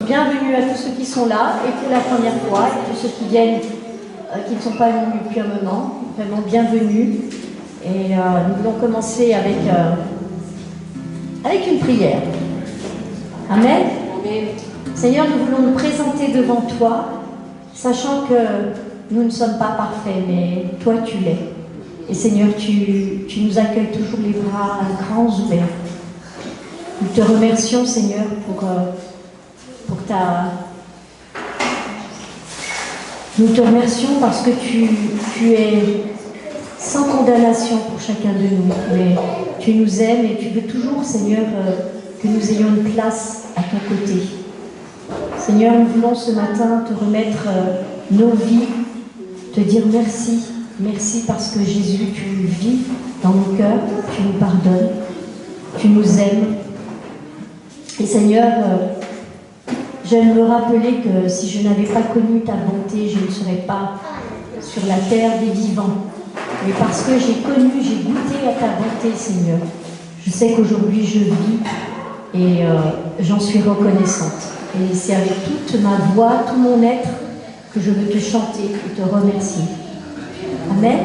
Bienvenue à tous ceux qui sont là et pour la première fois, et tous ceux qui viennent, qui ne sont pas venus depuis un moment. Vraiment bienvenue. Et nous voulons commencer avec une prière. Amen. Amen. Seigneur, nous voulons nous présenter devant toi, sachant que nous ne sommes pas parfaits, mais toi tu l'es. Et Seigneur, tu nous accueilles toujours les bras grands ouverts. Nous te remercions, Seigneur, pour ta... Nous te remercions parce que tu es sans condamnation pour chacun de nous. Mais tu nous aimes et tu veux toujours, Seigneur, que nous ayons une place à ton côté. Seigneur, nous voulons ce matin te remettre nos vies, te dire merci. Merci parce que Jésus, tu vis dans nos cœurs, tu nous pardonnes, tu nous aimes. Et Seigneur, j'aime me rappeler que si je n'avais pas connu ta bonté, je ne serais pas sur la terre des vivants. Mais parce que j'ai goûté à ta bonté, Seigneur, je sais qu'aujourd'hui je vis et j'en suis reconnaissante. Et c'est avec toute ma voix, tout mon être, que je veux te chanter et te remercier. Amen.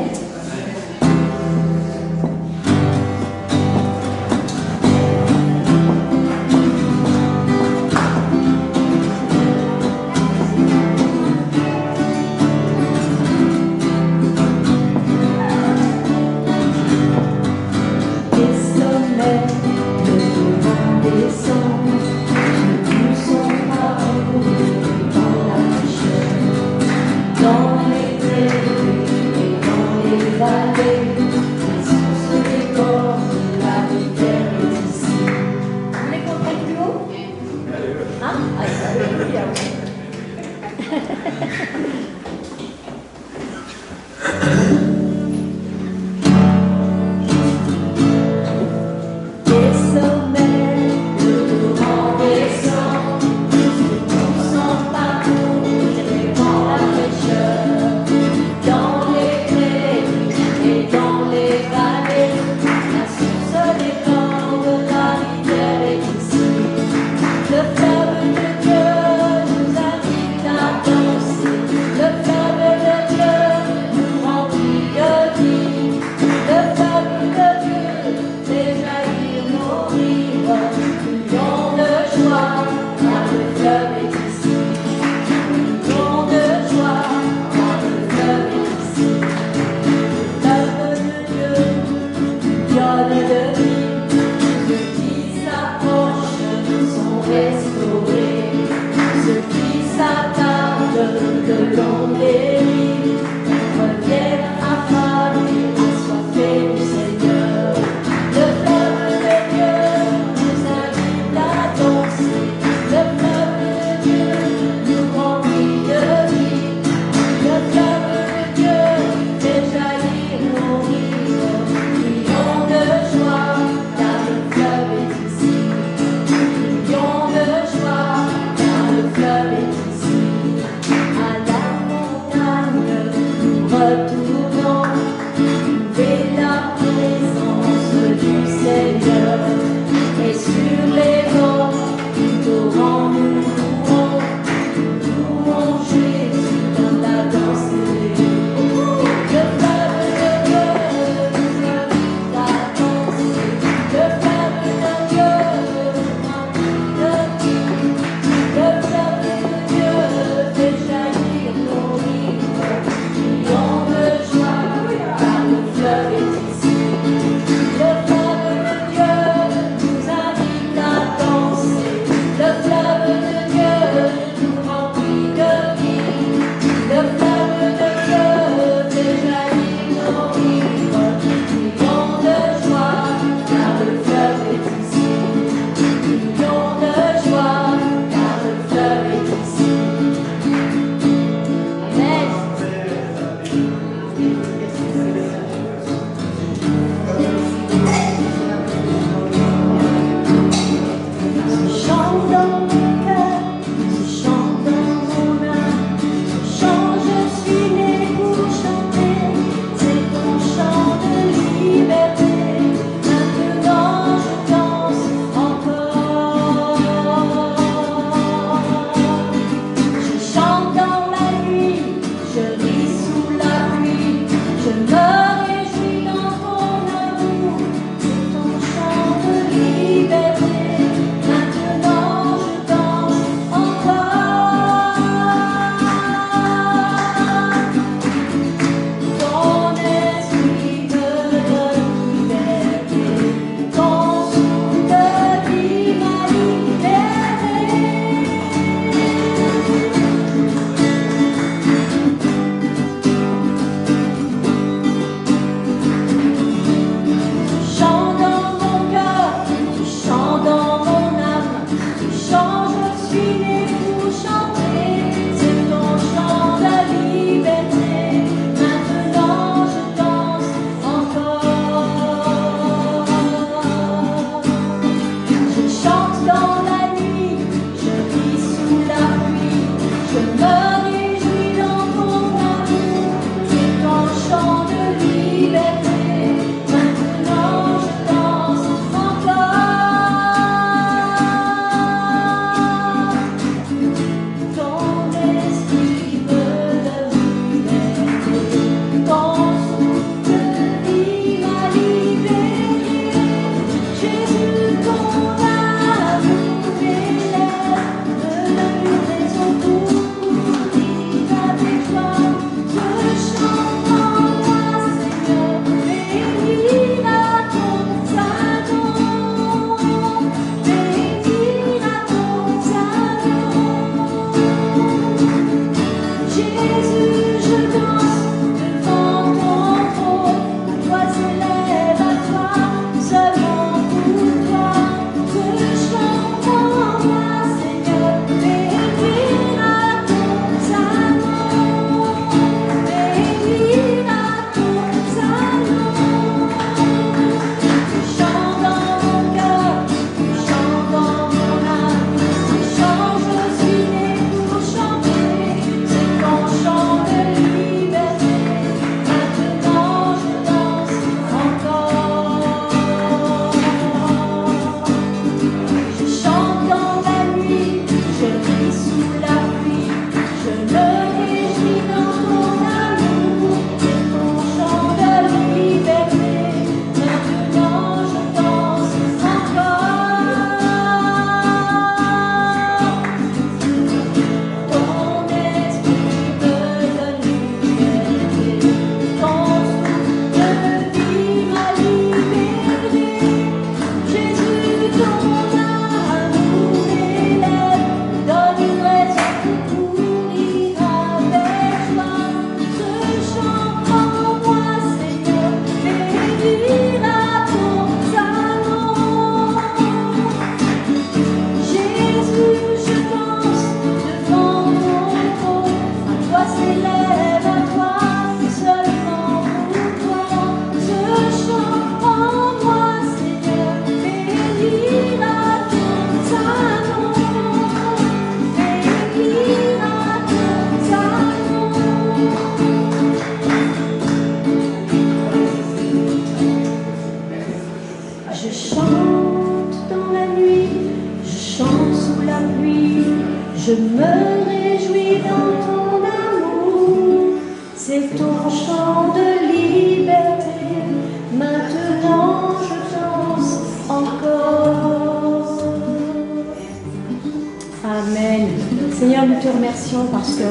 remercions parce que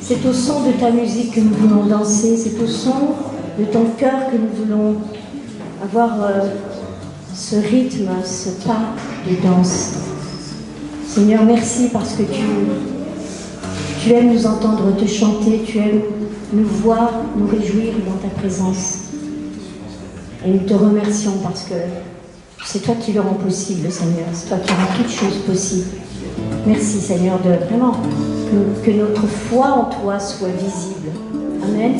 c'est au son de ta musique que nous voulons danser, c'est au son de ton cœur que nous voulons avoir ce rythme, ce pas de danse. Seigneur, merci parce que tu aimes nous entendre te chanter, tu aimes nous voir, nous réjouir dans ta présence. Et nous te remercions parce que c'est toi qui le rends possible, Seigneur. C'est toi qui rends toutes choses possibles. Merci, Seigneur, de vraiment que notre foi en toi soit visible. Amen.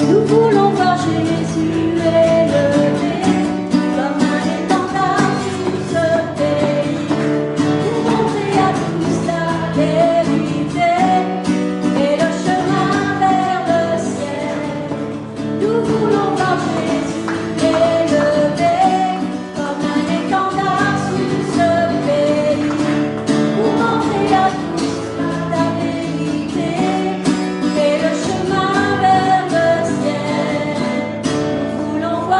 Nous voulons voir Jésus élevé comme un étendard sur ce pays, pour montrer à tous la vérité et le chemin vers le ciel. Nous voulons voir Jésus élevé comme un étendard sur ce pays, pour montrer à tous la vérité et le chemin vers le ciel. Nous voulons voir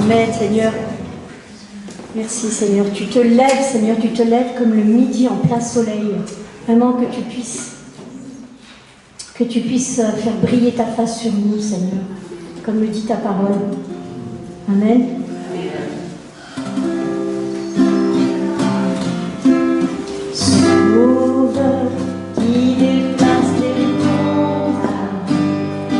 Amen, Seigneur. Merci, Seigneur. Tu te lèves, Seigneur, tu te lèves comme le midi en plein soleil. Vraiment que tu puisses faire briller ta face sur nous, Seigneur, comme le dit ta parole. Amen. Sauveur qui déplace les montagnes,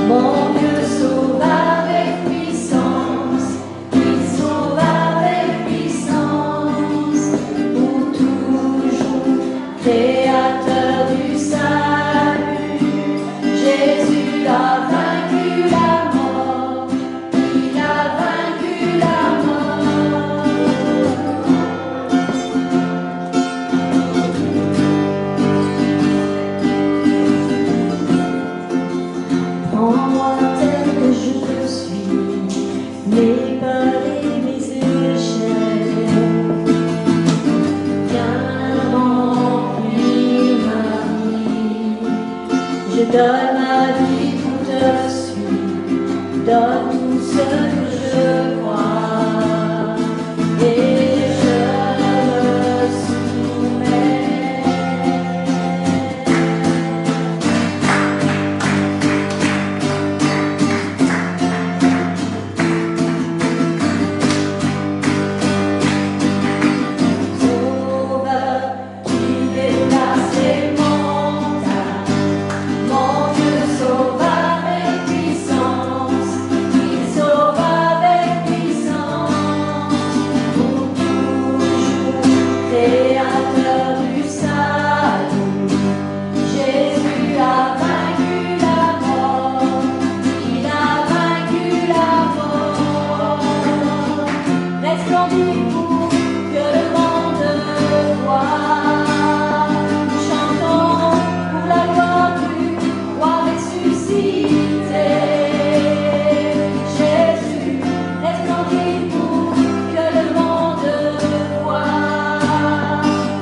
mon Dieu sauve avec puissance, il sauve avec puissance, pour toujours, créateur du salut. Jésus a vaincu la mort, il a vaincu la mort. Prends-moi tel que je suis, mes peurs et mes échecs. Viens remplir ma vie. Je donne ma vie pour te suivre. Donne tout ce que je crois. Et je me soumets. Sauveur qui déplace les montagnes, mon Dieu sauve avec puissance, il sauve avec puissance, pour toujours, créateur du salut. Jésus a vaincu la mort, il a vaincu la mort. Resplendis pour que le monde voie. Chantons pour la gloire du roi ressuscité. Jésus, resplendis pour que le monde voie.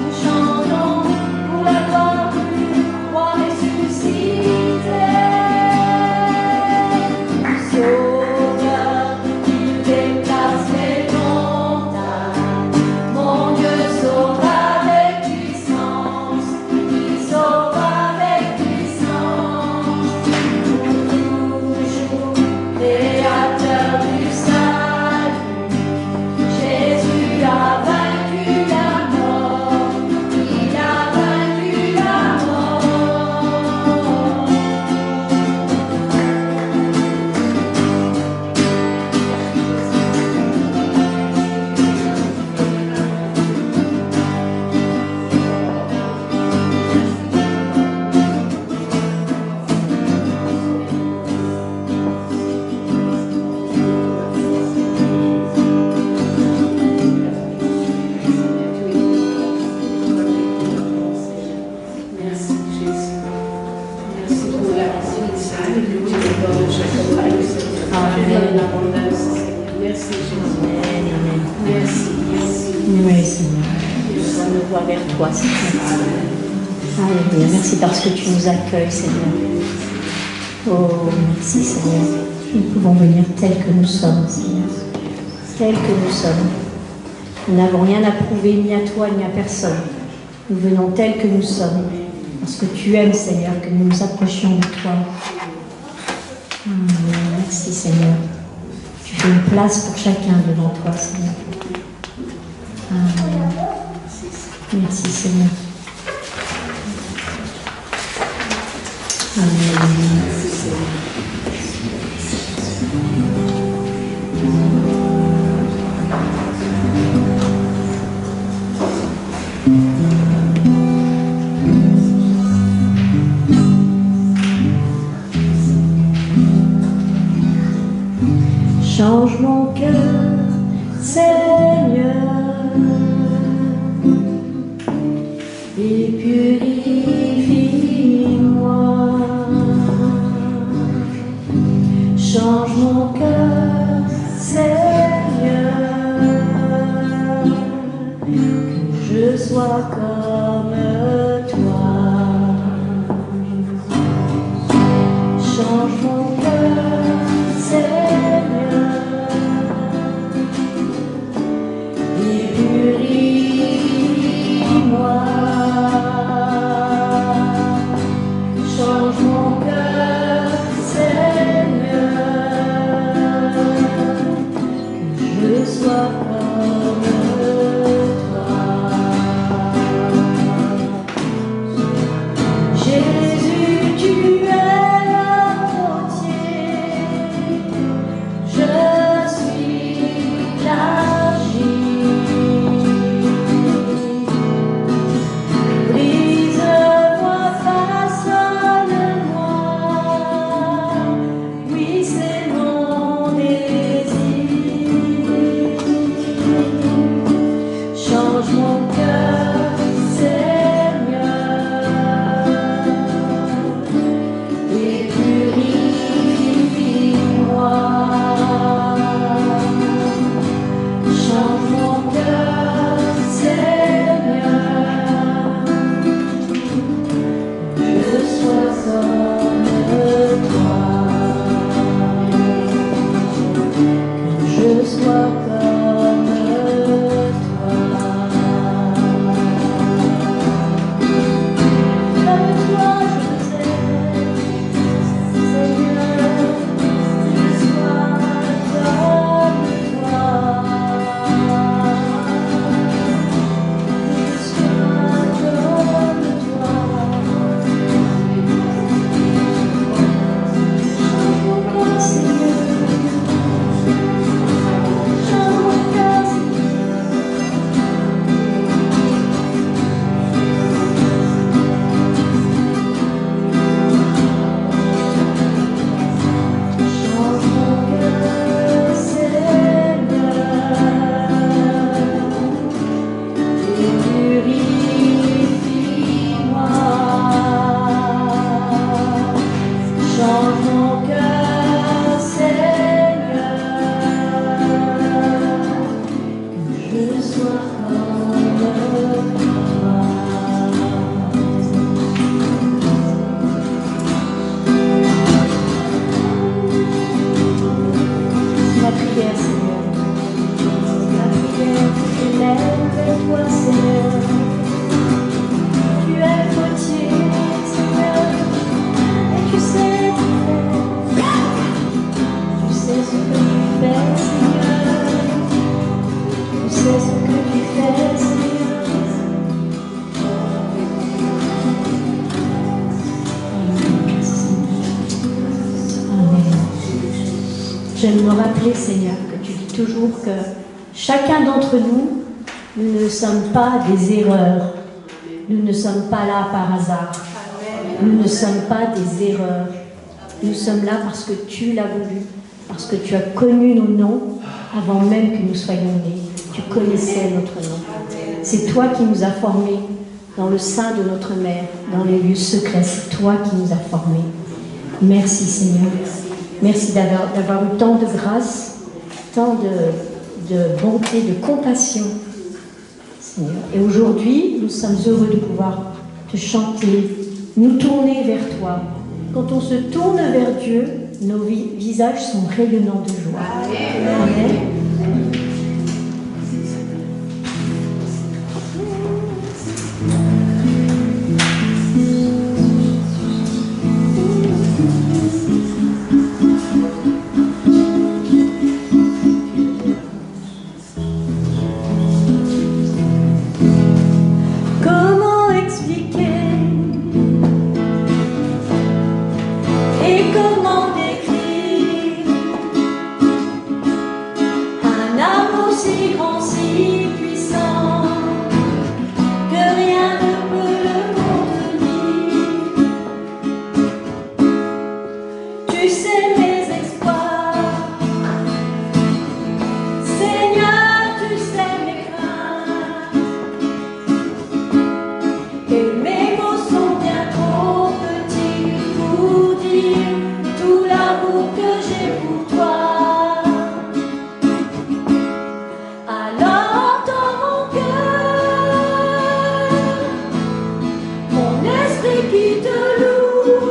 Nous chantons pour la gloire du roi ressuscité. Sauveur, il déplace les montagnes, mon Dieu sauve avec puissance, il sauve avec puissance, pour toujours, créateur du salut. Jésus a vaincu la mort, il a vaincu la mort. Merci Jésus. Merci pour la grâce. Alléluia. Amen. Merci Jésus. Merci. Oui, Seigneur. On me voit vers toi, Seigneur. Alléluia. Merci parce que tu nous accueilles, Seigneur. Oh, merci, Seigneur. Nous pouvons venir tels que nous sommes, Seigneur. Tels que nous sommes. Nous n'avons rien à prouver ni à toi ni à personne. Nous venons tels que nous sommes. Parce que tu aimes, Seigneur, que nous nous approchions de toi. Merci, Seigneur. Tu fais une place pour chacun devant toi, Seigneur. Amen. Merci, Seigneur. Amen. Change mon cœur, Seigneur, et purifie-moi. Change mon cœur, Seigneur, que je sois comme toi. Change mon cœur, Seigneur, prière, Seigneur. La prière qui s'élève vers toi, Seigneur. Tu es potier, Seigneur, et tu sais tout faire. Tu sais ce que tu fais, Seigneur. Tu sais ce que tu fais, Seigneur. Amen. J'aime me rappeler, Seigneur, que tu dis toujours que chacun d'entre nous, nous ne sommes pas des erreurs. Nous ne sommes pas là par hasard. Nous ne sommes pas des erreurs. Nous sommes là parce que tu l'as voulu, parce que tu as connu nos noms avant même que nous soyons nés. Tu connaissais notre nom. C'est toi qui nous as formés dans le sein de notre mère, dans les lieux secrets. C'est toi qui nous as formés. Merci Seigneur. Merci d'avoir eu tant de grâce, tant de bonté, de compassion, Seigneur. Et aujourd'hui, nous sommes heureux de pouvoir te chanter, nous tourner vers toi. Quand on se tourne vers Dieu, nos visages sont rayonnants de joie. Amen. Comment expliquer et comment décrire un amour si grand, si puissant que rien ne peut le contenir. Tu sais mes exploits, Seigneur, tu sais mes craintes, et mes mots sont bien trop petits pour dire tout l'amour que j'ai pour toi. Alors entends mon cœur, mon esprit qui te loue,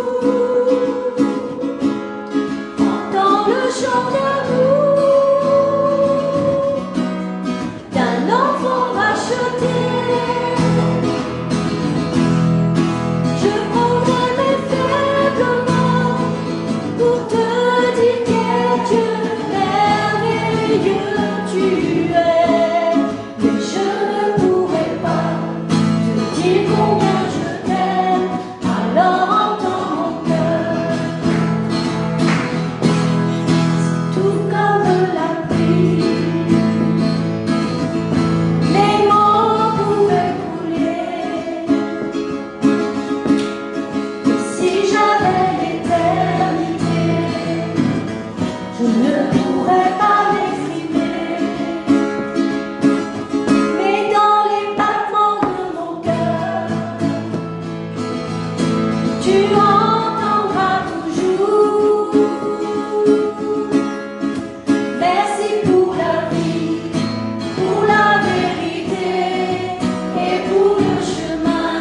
entends le chant d'amour d'un enfant racheté. Je prendrai mes faibles mains pour te dire quel Dieu merveilleux tu es. Mais je ne pourrai pas te dire combien je t'aime. Alors entends mon cœur, c'est tout comme la pluie. Les mots pouvaient couler. Et si j'avais l'éternité, je ne pourrais pas l'exprimer. Mais dans les battements de mon cœur, tu entendras toujours. Merci pour la vie, pour la vérité et pour le chemin.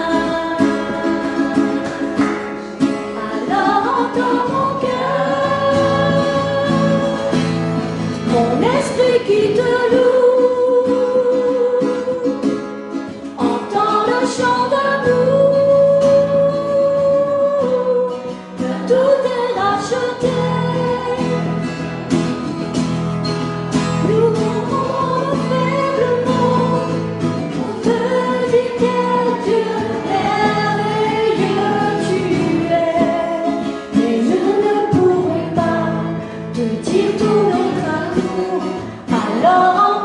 Alors entends mon cœur, mon esprit qui te loue, entends le chant d'amour, que tout est racheté. Nous prendrons faiblement pour te dire quel Dieu merveilleux tu es. Mais je ne pourrai pas te dire tout notre amour. Alors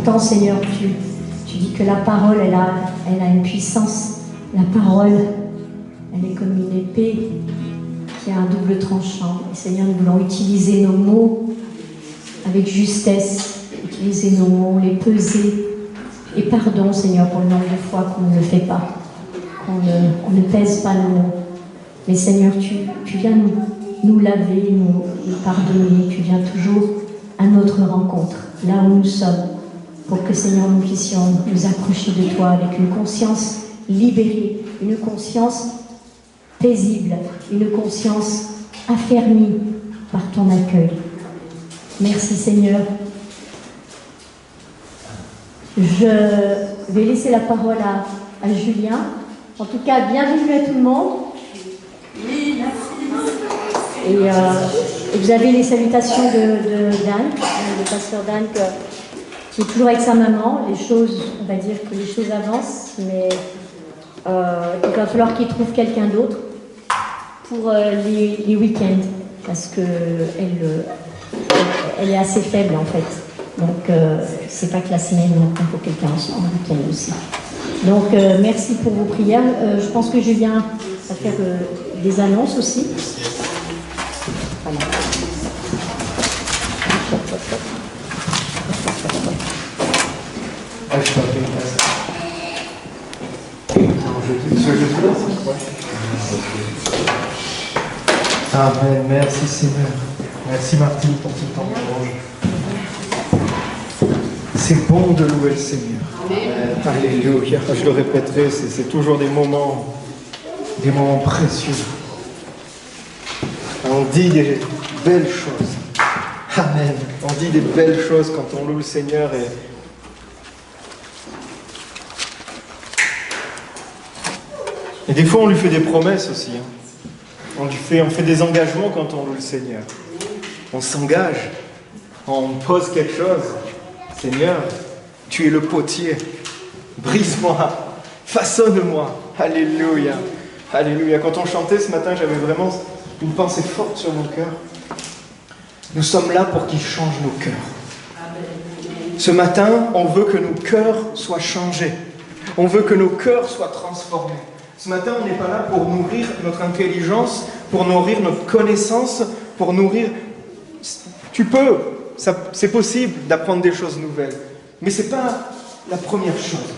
pourtant, Seigneur, tu dis que la parole, elle a une puissance. La parole, elle est comme une épée qui a un double tranchant. Et Seigneur, nous voulons utiliser nos mots avec justesse, utiliser nos mots, les peser. Et pardon, Seigneur, pour le nombre de fois qu'on ne le fait pas, qu'on ne pèse pas nos mots. Mais Seigneur, tu viens nous laver, nous pardonner. Tu viens toujours à notre rencontre, là où nous sommes, pour que, Seigneur, nous puissions nous approcher de toi avec une conscience libérée, une conscience paisible, une conscience affermie par ton accueil. Merci, Seigneur. Je vais laisser la parole à Julien. En tout cas, bienvenue à tout le monde. Oui, merci. Et vous avez les salutations de Dan, le pasteur Dan, qui est toujours avec sa maman. Les choses, on va dire que les choses avancent, mais il va falloir qu'il trouve quelqu'un d'autre pour les week-ends, parce qu'elle est assez faible en fait. Donc, c'est pas que la semaine, donc il faut quelqu'un en week-end aussi. Donc, merci pour vos prières. Je pense que Julien va faire des annonces aussi. Voilà. Ah, je t'en prie, Amen. Merci Seigneur. Merci Martine pour ce temps de louange. C'est bon de louer le Seigneur. Alléluia. Je le répéterai, c'est toujours des moments précieux. On dit des belles choses. Amen. On dit des belles choses quand on loue le Seigneur et des fois on lui fait des promesses aussi. On fait des engagements quand on loue le Seigneur. On s'engage. On pose quelque chose. Seigneur, tu es le potier. Brise-moi. Façonne-moi. Alléluia. Alléluia. Quand on chantait ce matin, j'avais vraiment une pensée forte sur mon cœur. Nous sommes là pour qu'il change nos cœurs. Ce matin, on veut que nos cœurs soient changés. On veut que nos cœurs soient transformés. Ce matin, on n'est pas là pour nourrir notre intelligence, pour nourrir notre connaissance, pour nourrir... Tu peux, c'est possible d'apprendre des choses nouvelles. Mais ce n'est pas la première chose.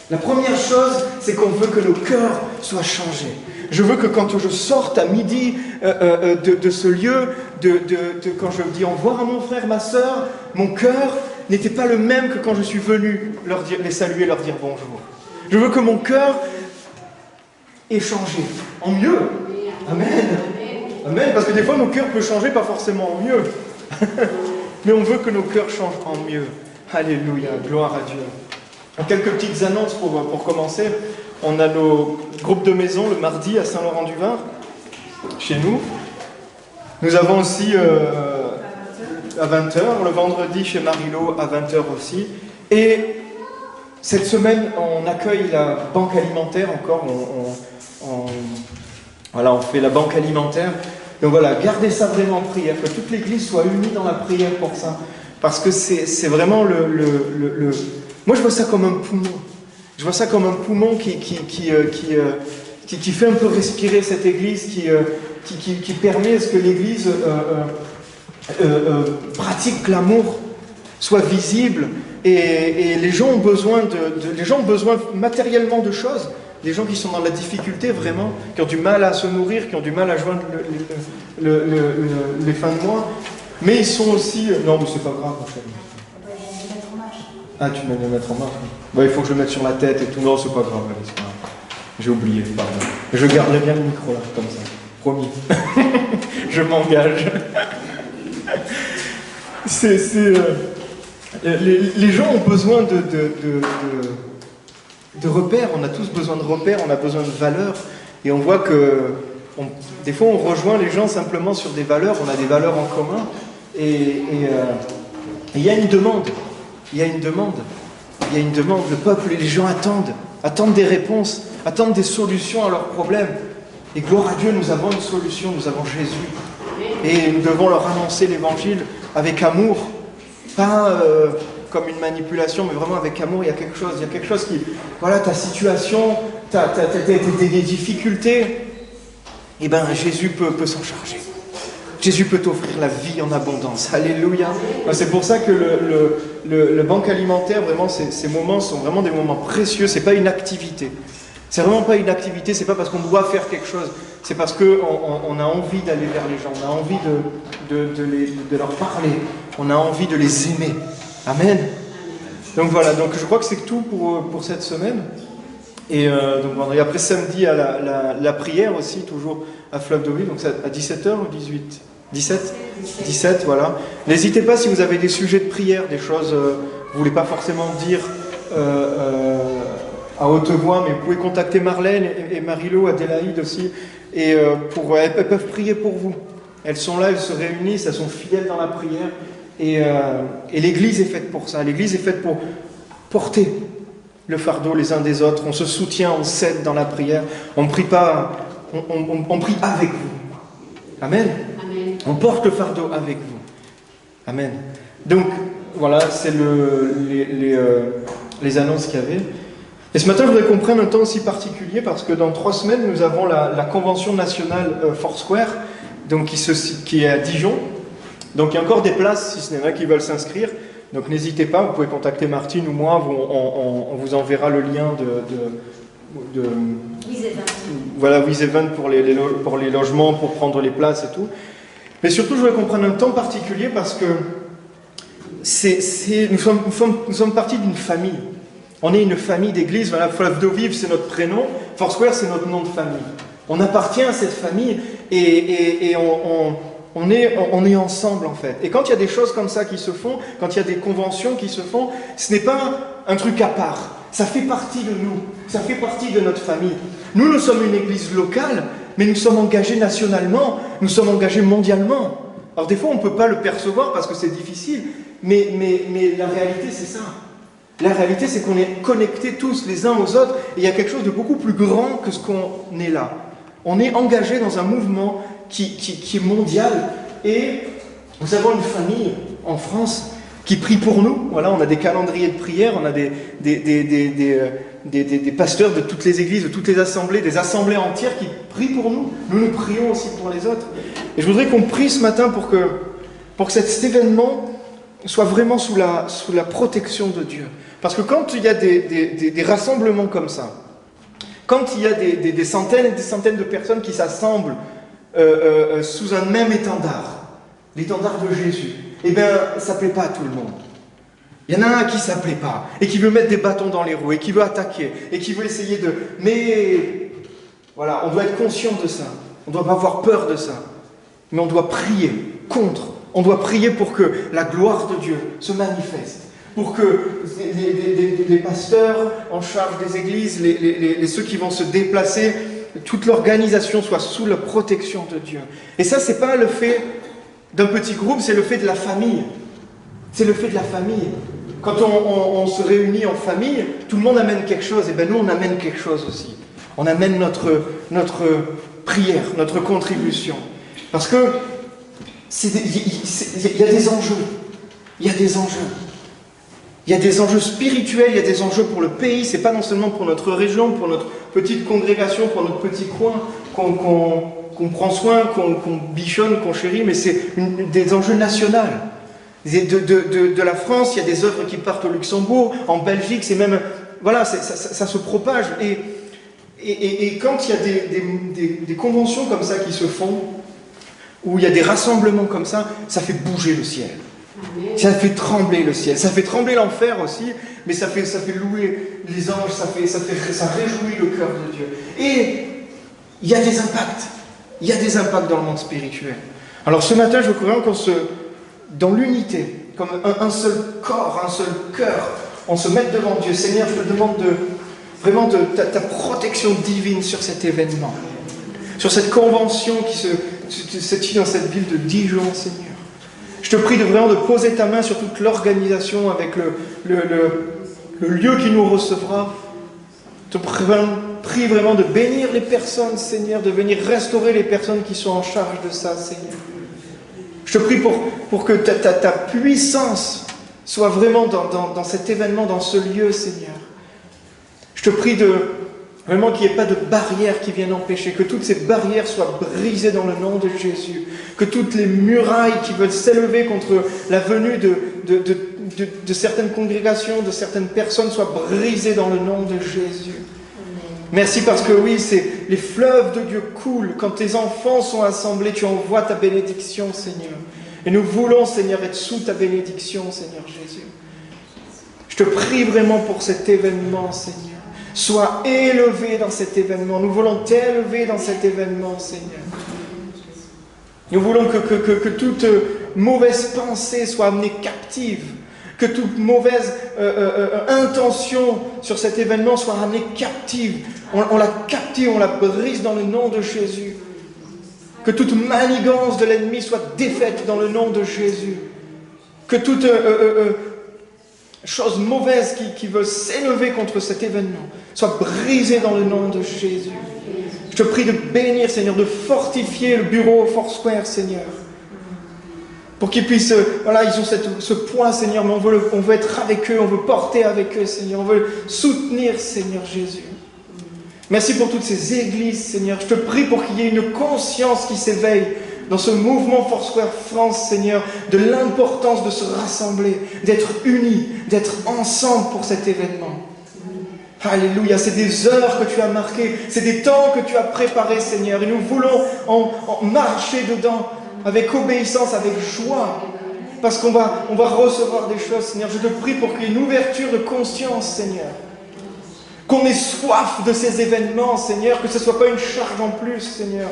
La première chose, c'est qu'on veut que nos cœurs soient changés. Je veux que quand je sorte à midi de ce lieu, quand je dis au revoir à mon frère, ma sœur, mon cœur n'était pas le même que quand je suis venu les saluer, leur dire bonjour. Je veux que mon cœur ait changé en mieux. Amen. Amen. Parce que des fois, nos cœurs peuvent changer, pas forcément en mieux. Mais on veut que nos cœurs changent en mieux. Alléluia. Gloire à Dieu. Quelques petites annonces pour commencer. On a nos groupes de maison le mardi à Saint-Laurent-du-Var, chez nous. Nous avons aussi à 20h, le vendredi chez Marilo à 20h aussi. Et cette semaine, on accueille la banque alimentaire encore. On fait la banque alimentaire. Donc voilà, gardez ça vraiment en prière, que toute l'Église soit unie dans la prière pour ça. Parce que c'est vraiment Moi, je vois ça comme un poumon. Je vois ça comme un poumon qui fait un peu respirer cette Église, qui permet à ce que l'Église pratique l'amour, soit visible. Et les gens ont besoin matériellement de choses. Les gens qui sont dans la difficulté vraiment, qui ont du mal à se nourrir, qui ont du mal à joindre les fins de mois. Mais ils sont aussi... Non, mais c'est pas grave, ma chérie. Ah, tu m'as mis à mettre en marche. Bon, il faut que je le mette sur la tête et tout. Non, c'est pas grave, allez, c'est pas grave. J'ai oublié, pardon. Je garderai bien le micro là, comme ça. Promis. Je m'engage. Les gens ont besoin de repères. On a tous besoin de repères, on a besoin de valeurs. Et on voit que des fois, on rejoint les gens simplement sur des valeurs. On a des valeurs en commun. Et il y a une demande. Il y a une demande. Le peuple et les gens attendent des réponses, attendent des solutions à leurs problèmes. Et gloire à Dieu, nous avons une solution, nous avons Jésus. Et nous devons leur annoncer l'évangile avec amour. Pas comme une manipulation, mais vraiment avec amour, il y a quelque chose qui, voilà, ta situation, t'as des difficultés, et bien Jésus peut s'en charger. Jésus peut t'offrir la vie en abondance. Alléluia. C'est pour ça que le banque alimentaire, vraiment, ces moments sont vraiment des moments précieux. C'est pas une activité. C'est vraiment pas une activité. C'est pas parce qu'on doit faire quelque chose. C'est parce qu'on a envie d'aller vers les gens. On a envie de leur parler. On a envie de les aimer. Amen. Donc voilà. Donc je crois que c'est tout pour cette semaine. Et donc et après samedi à la prière aussi, toujours à Fleuve de Ville, donc c'est à 17h ou 18 17, voilà. N'hésitez pas si vous avez des sujets de prière, des choses vous ne voulez pas forcément dire à haute voix, mais vous pouvez contacter Marlène et Marie-Lo, Adélaïde aussi, et elles peuvent prier pour vous. Elles sont là, elles se réunissent, elles sont fidèles dans la prière, et l'Église est faite pour ça. L'Église est faite pour porter le fardeau les uns des autres. On se soutient, on s'aide dans la prière. On ne prie pas, on prie avec vous. Amen. Amen. On porte le fardeau avec vous. Amen. Donc, voilà, c'est les annonces qu'il y avait. Et ce matin, je voudrais qu'on prenne un temps aussi particulier parce que dans 3 semaines, nous avons la convention nationale Foursquare, donc qui est à Dijon. Donc, il y a encore des places si ce n'est pas qui veulent s'inscrire. Donc, n'hésitez pas, vous pouvez contacter Martine ou moi, on vous enverra le lien de voilà, WizEvent pour les logements, pour prendre les places et tout. Mais surtout, je voudrais qu'on prenne un temps particulier parce que nous sommes partis d'une famille. On est une famille d'église. Voilà, Fleuve d'eau vive, c'est notre prénom. Foursquare, c'est notre nom de famille. On appartient à cette famille et on est ensemble en fait. Et quand il y a des choses comme ça qui se font, quand il y a des conventions qui se font, ce n'est pas un truc à part. Ça fait partie de nous, ça fait partie de notre famille. Nous sommes une église locale, mais nous sommes engagés nationalement, nous sommes engagés mondialement. Alors des fois on ne peut pas le percevoir parce que c'est difficile, mais la réalité c'est ça. La réalité c'est qu'on est connectés tous les uns aux autres, et il y a quelque chose de beaucoup plus grand que ce qu'on est là. On est engagés dans un mouvement qui est mondial, et nous avons une famille en France qui prie pour nous. Voilà, on a des calendriers de prière, on a des pasteurs de toutes les églises, de toutes les assemblées, des assemblées entières qui prient pour nous. Nous prions aussi pour les autres. Et je voudrais qu'on prie ce matin pour que cet événement soit vraiment sous la protection de Dieu. Parce que quand il y a des rassemblements comme ça, quand il y a des centaines et des centaines de personnes qui s'assemblent sous un même étendard, l'étendard de Jésus, eh bien, ça ne plaît pas à tout le monde. Il y en a un qui ne s'appelait pas, et qui veut mettre des bâtons dans les roues, et qui veut attaquer, et qui veut essayer de... Mais, voilà, on doit être conscient de ça. On ne doit pas avoir peur de ça. Mais on doit prier contre. On doit prier pour que la gloire de Dieu se manifeste. Pour que les pasteurs en charge des églises, ceux qui vont se déplacer, toute l'organisation soit sous la protection de Dieu. Et ça, ce n'est pas le fait d'un petit groupe, c'est le fait de la famille. C'est le fait de la famille. Quand on se réunit en famille, tout le monde amène quelque chose. Et bien nous, on amène quelque chose aussi. On amène notre prière, notre contribution. Parce que il y a des enjeux. Il y a des enjeux. Il y a des enjeux spirituels, il y a des enjeux pour le pays. C'est pas non seulement pour notre région, pour notre petite congrégation, pour notre petit coin qu'on prend soin, qu'on bichonne, qu'on chérit, mais c'est des enjeux nationaux. De la France, il y a des œuvres qui partent au Luxembourg, en Belgique, c'est même... Voilà, ça se propage. Et quand il y a des conventions comme ça qui se font, où il y a des rassemblements comme ça fait bouger le ciel. Ça fait trembler le ciel. Ça fait trembler l'enfer aussi, mais ça fait louer les anges, ça réjouit le cœur de Dieu. Et il y a des impacts. Il y a des impacts dans le monde spirituel. Alors ce matin, je veux vraiment dans l'unité, comme un seul corps, un seul cœur, on se mette devant Dieu. Seigneur, je te demande vraiment ta protection divine sur cet événement, sur cette convention qui se tient dans cette ville de Dijon, Seigneur. Je te prie vraiment de poser ta main sur toute l'organisation avec le lieu qui nous recevra. Je te prie vraiment de bénir les personnes, Seigneur, de venir restaurer les personnes qui sont en charge de ça, Seigneur. Je te prie pour que ta puissance Sois vraiment dans cet événement, dans ce lieu, Seigneur. Je te prie vraiment qu'il n'y ait pas de barrières qui viennent empêcher, que toutes ces barrières soient brisées dans le nom de Jésus, que toutes les murailles qui veulent s'élever contre la venue de certaines congrégations, de certaines personnes soient brisées dans le nom de Jésus. Merci parce que oui, les fleuves de Dieu coulent. Quand tes enfants sont assemblés, tu envoies ta bénédiction, Seigneur. Et nous voulons, Seigneur, être sous ta bénédiction, Seigneur Jésus. Je te prie vraiment pour cet événement, Seigneur. Sois élevé dans cet événement. Nous voulons t'élever dans cet événement, Seigneur. Nous voulons que toute mauvaise pensée soit amenée captive. Que toute mauvaise intention sur cet événement soit amenée captive. On la captive, on la brise dans le nom de Jésus. Que toute manigance de l'ennemi soit défaite dans le nom de Jésus. Que toute chose mauvaise qui veut s'élever contre cet événement soit brisée dans le nom de Jésus. Je te prie de bénir, Seigneur, de fortifier le bureau Foursquare, Seigneur. Pour qu'ils puissent, voilà, ils ont ce point, Seigneur, mais on veut être avec eux, on veut porter avec eux, Seigneur, on veut soutenir, Seigneur Jésus. Merci pour toutes ces églises, Seigneur. Je te prie pour qu'il y ait une conscience qui s'éveille dans ce mouvement Foursquare France, Seigneur, de l'importance de se rassembler, d'être unis, d'être ensemble pour cet événement. Alléluia, c'est des heures que tu as marquées, c'est des temps que tu as préparés, Seigneur, et nous voulons en marcher dedans avec obéissance, avec joie, parce qu'on va recevoir des choses, Seigneur. Je te prie pour qu'il y ait une ouverture de conscience, Seigneur. Qu'on ait soif de ces événements, Seigneur, que ce ne soit pas une charge en plus, Seigneur.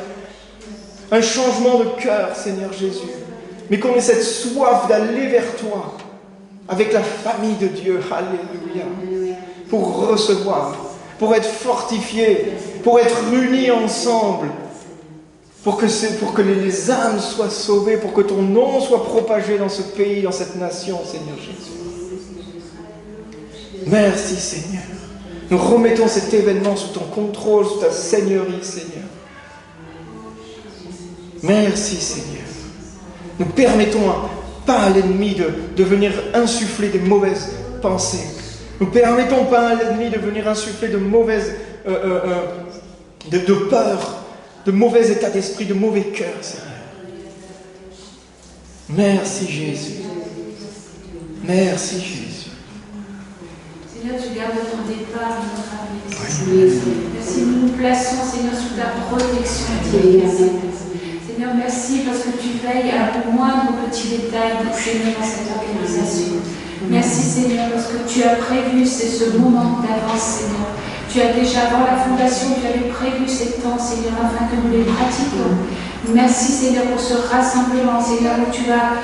Un changement de cœur, Seigneur Jésus. Mais qu'on ait cette soif d'aller vers toi, avec la famille de Dieu, alléluia, pour recevoir, pour être fortifiés, pour être unis ensemble, pour que les âmes soient sauvées, pour que ton nom soit propagé dans ce pays, dans cette nation, Seigneur Jésus. Merci, Seigneur. Nous remettons cet événement sous ton contrôle, sous ta seigneurie, Seigneur. Merci, Seigneur. Nous permettons pas à l'ennemi de venir insuffler des mauvaises pensées. Nous permettons pas à l'ennemi de venir insuffler de mauvaises de peur, de mauvais état d'esprit, de mauvais cœur, Seigneur. Merci, Jésus. Merci, Jésus. Seigneur, tu gardes notre départ et notre arrivée. Merci, nous nous plaçons, Seigneur, sous ta protection divine. Seigneur, merci parce que tu veilles à au moindre petit détail, Seigneur, dans cette organisation. Merci, Seigneur, parce que tu as prévu ce moment d'avance, Seigneur. Tu as déjà, avant la fondation, tu avais prévu ces temps, Seigneur, afin que nous les pratiquions. Merci, Seigneur, pour ce rassemblement, Seigneur, où tu vas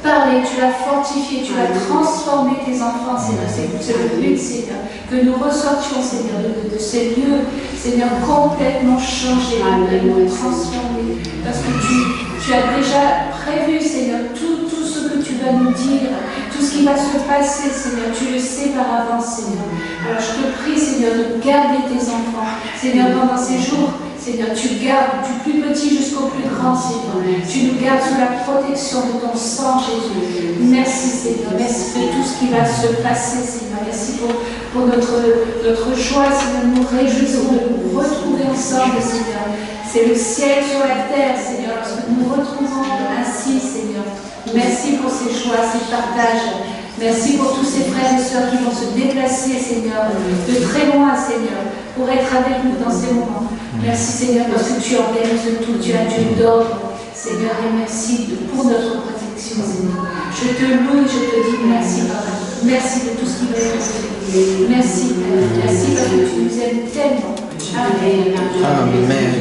parler, tu vas fortifier, tu vas transformer tes enfants, Seigneur. C'est le but, Seigneur, que nous ressortions, Seigneur, de ces lieux, Seigneur, complètement changés, complètement transformés. Parce que tu as déjà prévu, Seigneur, tout ce que tu vas nous dire, tout ce qui va se passer, Seigneur, tu le sais par avance, Seigneur. Alors je te prie, Seigneur, de garder tes enfants, Seigneur, pendant ces jours. Seigneur, tu gardes du plus petit jusqu'au plus grand, Seigneur. Tu nous gardes sous la protection de ton sang, Jésus. Merci, Seigneur. Merci de tout ce qui va se passer, Seigneur. Merci pour notre joie, Seigneur. Nous réjouissons de nous retrouver ensemble, Seigneur. C'est le ciel sur la terre, Seigneur, lorsque nous nous retrouvons ainsi, Seigneur. Merci pour ces joies, ces partages. Merci pour tous ces frères et sœurs qui vont se déplacer, Seigneur, de très loin, Seigneur, pour être avec nous dans ces moments. Merci, Seigneur, parce que tu organises tout, tu as Dieu d'ordre, Seigneur, et merci pour notre protection, Seigneur. Je te loue et je te dis merci, Papa. Merci de tout ce qui va être fait. Merci, Père. Merci parce que tu nous aimes tellement. Amen. Amen.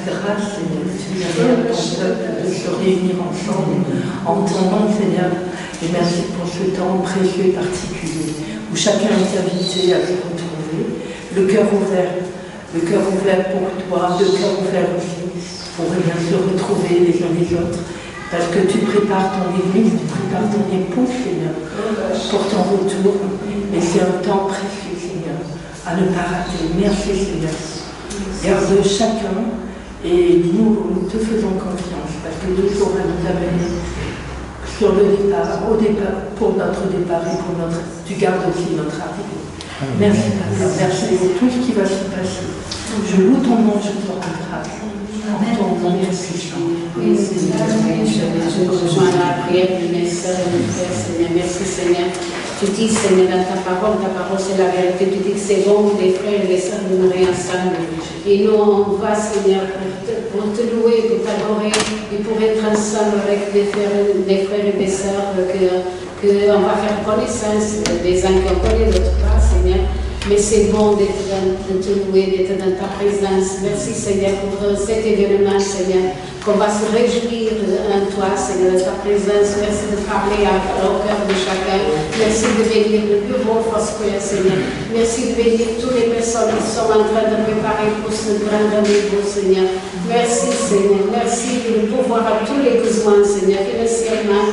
Grâce, Seigneur, Seigneur, ton peuple de se réunir ensemble en ton nom, Seigneur, et merci pour ce temps précieux et particulier où chacun est invité à se retrouver, le cœur ouvert pour toi, le cœur ouvert aussi pour bien se retrouver les uns les autres, parce que tu prépares ton église, tu prépares ton époux, Seigneur, pour ton retour, et c'est un temps précieux, Seigneur, à ne pas rater. Merci, Seigneur. Garde chacun. Et nous te faisons confiance, parce que Dieu saura nous amener sur le départ, pour notre départ et pour notre... Tu gardes aussi notre arrivée. Merci, Père. Merci pour tout ce qui va se passer. Je loue ton nom, je te rends grâce. En ton nom, merci. Oui, Seigneur, je rejoins la prière de mes sœurs et mes frères, Seigneur. Merci, Seigneur. Tu dis, Seigneur, dans ta parole c'est la vérité. Tu dis que c'est bon, les frères et les sœurs de nous ensemble. Et nous, on va, Seigneur, pour te louer, pour t'adorer et pour être ensemble avec des frères et des sœurs, qu'on va faire connaissance des uns qui ont connu d'autres pas, Seigneur. Mais c'est bon de te louer, d'être dans ta présence. Merci, Seigneur, pour cet événement, Seigneur, qu'on va se réjouir en toi, Seigneur, de ta présence. Merci de parler au cœur de chacun. Merci de bénir le bureau Foursquare, Seigneur. Merci de bénir toutes les personnes qui sont en train de préparer pour ce grand rendez-vous, Seigneur. Merci, Seigneur. Merci de pouvoir à tous les besoins, Seigneur, financièrement,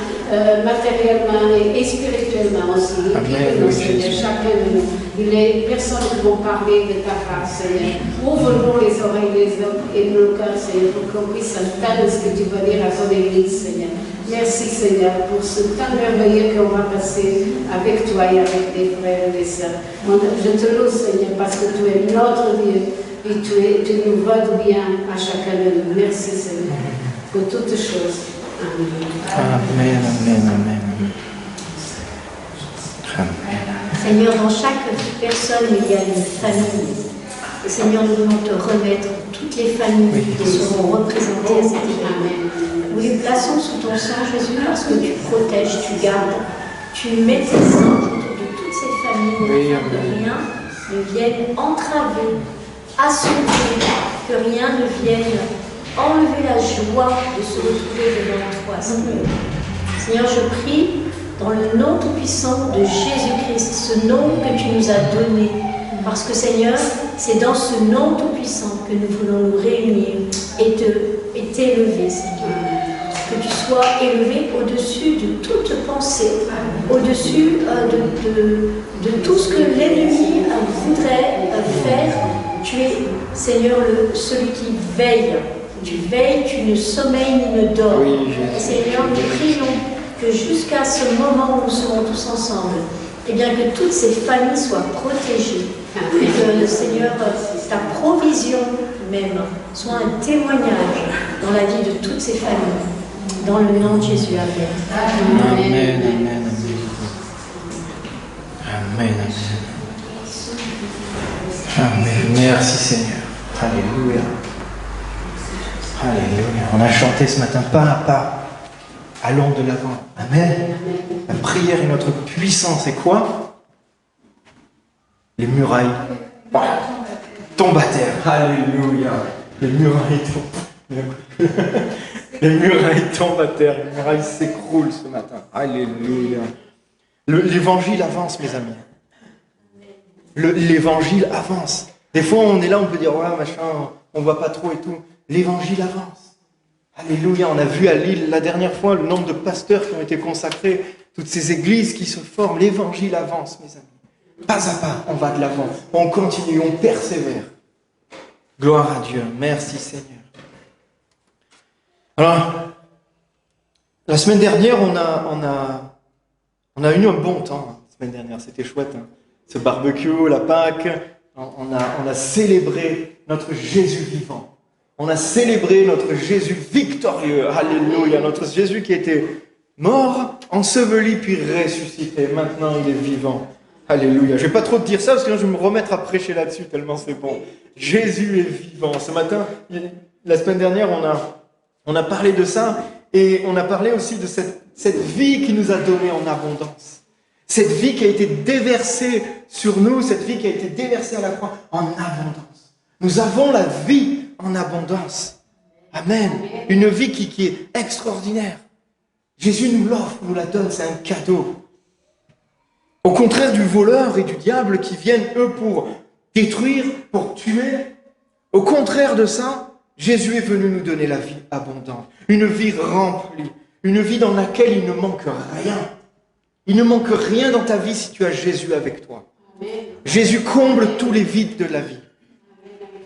matériellement et spirituellement aussi. Amen. Seigneur, chacun de nous. Les personnes qui vont parler de ta part, Seigneur. Ouvre-nous les oreilles des hommes et nos cœurs, Seigneur, pour qu'on puisse entendre ce que tu vas dire à ton Église, Seigneur. Merci, Seigneur, pour ce temps merveilleux qu'on va passer avec toi et avec les frères et les sœurs. Je te loue, Seigneur, parce que tu es notre Dieu et tu nous veux bien à chacun de nous. Merci, Seigneur, pour toutes choses. Amen. Amen, amen, amen. Amen. Seigneur, dans chaque personne, il y a une famille. Et Seigneur, nous voulons te remettre toutes les familles qui seront représentées à cet événement. Nous les plaçons sous ton sang, Jésus, parce que tu protèges, tu gardes, tu mets tes anges autour de toutes ces familles, afin que rien ne vienne entraver, assombrir, que rien ne vienne enlever la joie de se retrouver devant toi, Seigneur. Seigneur, je prie dans le nom tout-puissant de Jésus-Christ, ce nom que tu nous as donné. Parce que Seigneur, c'est dans ce nom tout-puissant que nous voulons nous réunir et t'élever, Seigneur. Que tu sois élevé au-dessus de toute pensée, au-dessus de tout ce que l'ennemi voudrait faire. Tu es, Seigneur, celui qui veille. Tu veilles, tu ne sommeilles ni ne dors. Et Seigneur, nous prions que jusqu'à ce moment où nous serons tous ensemble, eh bien que toutes ces familles soient protégées. Et que, Seigneur, ta provision même soit un témoignage dans la vie de toutes ces familles. Dans le nom de Jésus, Amen. Amen, amen, amen. Amen, amen. Amen. Merci Seigneur. Alléluia. Alléluia. On a chanté ce matin pas à pas. Allons de l'avant. Amen. La prière est notre puissance. Et quoi? Les murailles tombent à terre. Alléluia. Les murailles tombent. Les murailles tombent à terre. Les murailles s'écroulent ce matin. Alléluia. L'évangile avance, mes amis. L'évangile avance. Des fois, on est là, on peut dire, ouais, machin, on voit pas trop et tout. L'évangile avance. Alléluia. On a vu à Lille la dernière fois le nombre de pasteurs qui ont été consacrés, toutes ces églises qui se forment. L'évangile avance, mes amis. Pas à pas, on va de l'avant. On continue, on persévère. Gloire à Dieu. Merci Seigneur. Alors, la semaine dernière, on a eu un bon temps. La semaine dernière, c'était chouette. Hein. Ce barbecue, la Pâque, on a célébré notre Jésus vivant. On a célébré notre Jésus victorieux. Alléluia. Notre Jésus qui était mort, enseveli, puis ressuscité. Maintenant, il est vivant. Alléluia. Je ne vais pas trop te dire ça, parce que là, je vais me remettre à prêcher là-dessus, tellement c'est bon. Jésus est vivant. Ce matin, la semaine dernière, on a parlé de ça, et on a parlé aussi de cette vie qui nous a donné en abondance. Cette vie qui a été déversée sur nous, cette vie qui a été déversée à la croix en abondance. Nous avons la vie en abondance. Amen. Une vie qui est extraordinaire. Jésus nous l'offre, nous la donne, c'est un cadeau. Au contraire du voleur et du diable qui viennent, eux, pour détruire, pour tuer. Au contraire de ça, Jésus est venu nous donner la vie abondante. Une vie remplie. Une vie dans laquelle il ne manque rien. Il ne manque rien dans ta vie si tu as Jésus avec toi. Amen. Jésus comble tous les vides de la vie.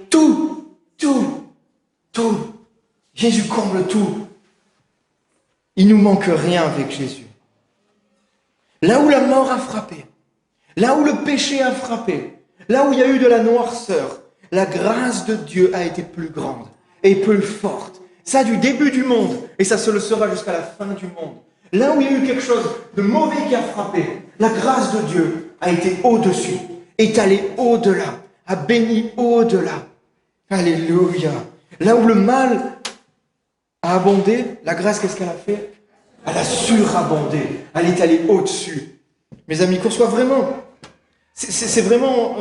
Tout. Jésus comble tout. Il nous manque rien avec Jésus. Là où la mort a frappé, là où le péché a frappé, là où il y a eu de la noirceur, la grâce de Dieu a été plus grande et plus forte. Ça du début du monde, et ça se le sera jusqu'à la fin du monde. Là où il y a eu quelque chose de mauvais qui a frappé, la grâce de Dieu a été au-dessus, est allée au-delà, a béni au-delà. Alléluia. Là où le mal a abondé, la grâce, qu'est-ce qu'elle a fait? Elle a surabondé. Elle est allée au-dessus. Mes amis, qu'on soit vraiment... C'est vraiment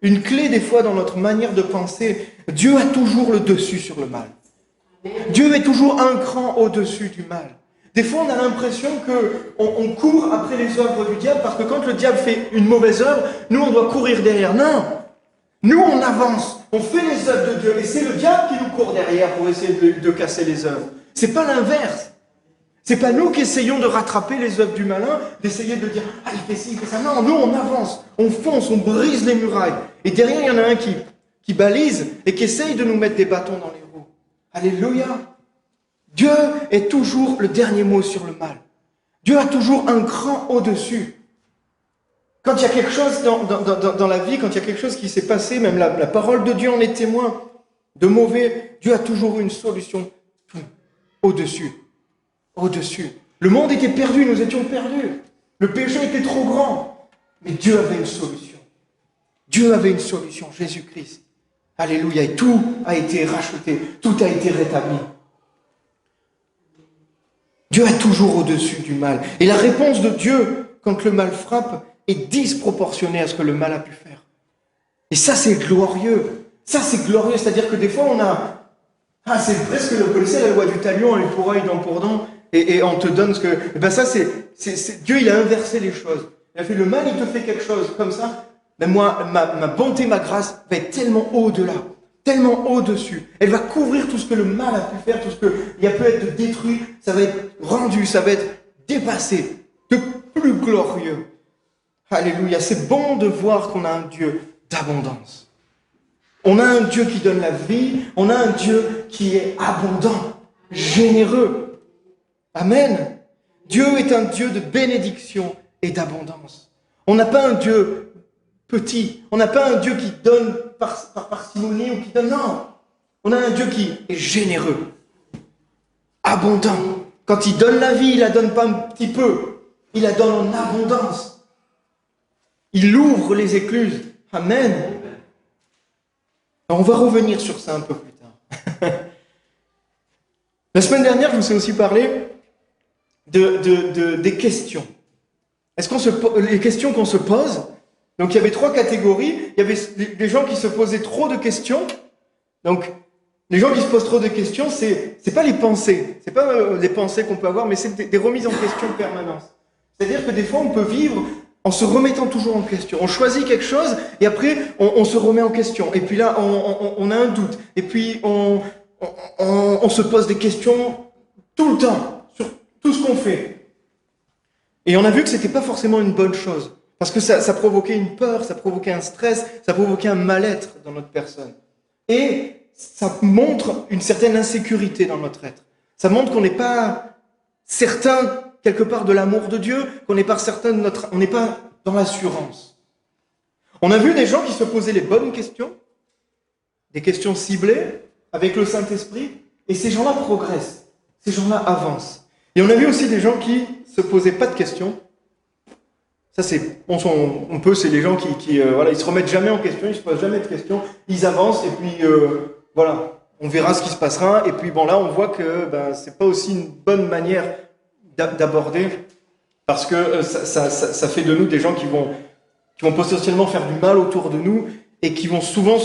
une clé des fois dans notre manière de penser. Dieu a toujours le dessus sur le mal. Dieu est toujours un cran au-dessus du mal. Des fois, on a l'impression qu'on court après les œuvres du diable parce que quand le diable fait une mauvaise œuvre, nous, on doit courir derrière. Non! Nous, on avance, on fait les œuvres de Dieu et c'est le diable qui nous court derrière pour essayer de casser les œuvres. C'est pas l'inverse. C'est pas nous qui essayons de rattraper les œuvres du malin, d'essayer de dire « Ah, il fait ci, il fait ça ». Non, nous, on avance, on fonce, on brise les murailles. Et derrière, il y en a un qui balise et qui essaye de nous mettre des bâtons dans les roues. Alléluia. Dieu est toujours le dernier mot sur le mal. Dieu a toujours un cran au-dessus. Quand il y a quelque chose dans la vie, quand il y a quelque chose qui s'est passé, même la parole de Dieu en est témoin, de mauvais, Dieu a toujours eu une solution au-dessus. Au-dessus. Le monde était perdu, nous étions perdus. Le péché était trop grand. Mais Dieu avait une solution. Dieu avait une solution, Jésus-Christ. Alléluia. Et tout a été racheté, tout a été rétabli. Dieu est toujours au-dessus du mal. Et la réponse de Dieu, quand le mal frappe, est disproportionnée à ce que le mal a pu faire. Et ça, c'est glorieux. Ça, c'est glorieux. C'est-à-dire que des fois, on a... Ah, c'est presque, vous connaissez la loi du talion, et pour œil, dent pour dent, et on te donne ce que... Et ben ça, c'est Dieu, il a inversé les choses. Il a fait le mal, il te fait quelque chose comme ça. Mais moi, ma bonté, ma grâce va être tellement au-delà, tellement au-dessus. Elle va couvrir tout ce que le mal a pu faire, tout ce qu'il a pu être détruit. Ça va être rendu, ça va être dépassé, de plus glorieux. Alléluia. C'est bon de voir qu'on a un Dieu d'abondance. On a un Dieu qui donne la vie. On a un Dieu qui est abondant, généreux. Amen. Dieu est un Dieu de bénédiction et d'abondance. On n'a pas un Dieu petit. On n'a pas un Dieu qui donne par parcimonie ou qui donne... Non. On a un Dieu qui est généreux, abondant. Quand il donne la vie, il la donne pas un petit peu. Il la donne en abondance. Il ouvre les écluses. Amen. Alors on va revenir sur ça un peu plus tard. La semaine dernière, je vous ai aussi parlé des questions. Les questions qu'on se pose. Donc il y avait 3 catégories. Il y avait les gens qui se posaient trop de questions. Donc les gens qui se posent trop de questions, c'est pas les pensées. C'est pas les pensées qu'on peut avoir, mais c'est des remises en question permanentes. C'est-à-dire que des fois, on peut vivre en se remettant toujours en question. On choisit quelque chose et après, on se remet en question. Et puis là, on a un doute. Et puis, on se pose des questions tout le temps sur tout ce qu'on fait. Et on a vu que c'était pas forcément une bonne chose. Parce que ça provoquait une peur, ça provoquait un stress, ça provoquait un mal-être dans notre personne. Et ça montre une certaine insécurité dans notre être. Ça montre qu'on n'est pas certain quelque part de l'amour de Dieu, qu'on n'est pas certain de on n'est pas dans l'assurance. On a vu des gens qui se posaient les bonnes questions, des questions ciblées, avec le Saint-Esprit, et ces gens-là progressent, ces gens-là avancent. Et on a vu aussi des gens qui se posaient pas de questions. Ça, c'est les gens qui voilà, ils se remettent jamais en question, ils se posent jamais de questions, ils avancent, et puis voilà, on verra ce qui se passera, et puis bon là, on voit que c'est pas aussi une bonne manière d'aborder, parce que ça fait de nous des gens qui vont potentiellement faire du mal autour de nous et qui vont souvent,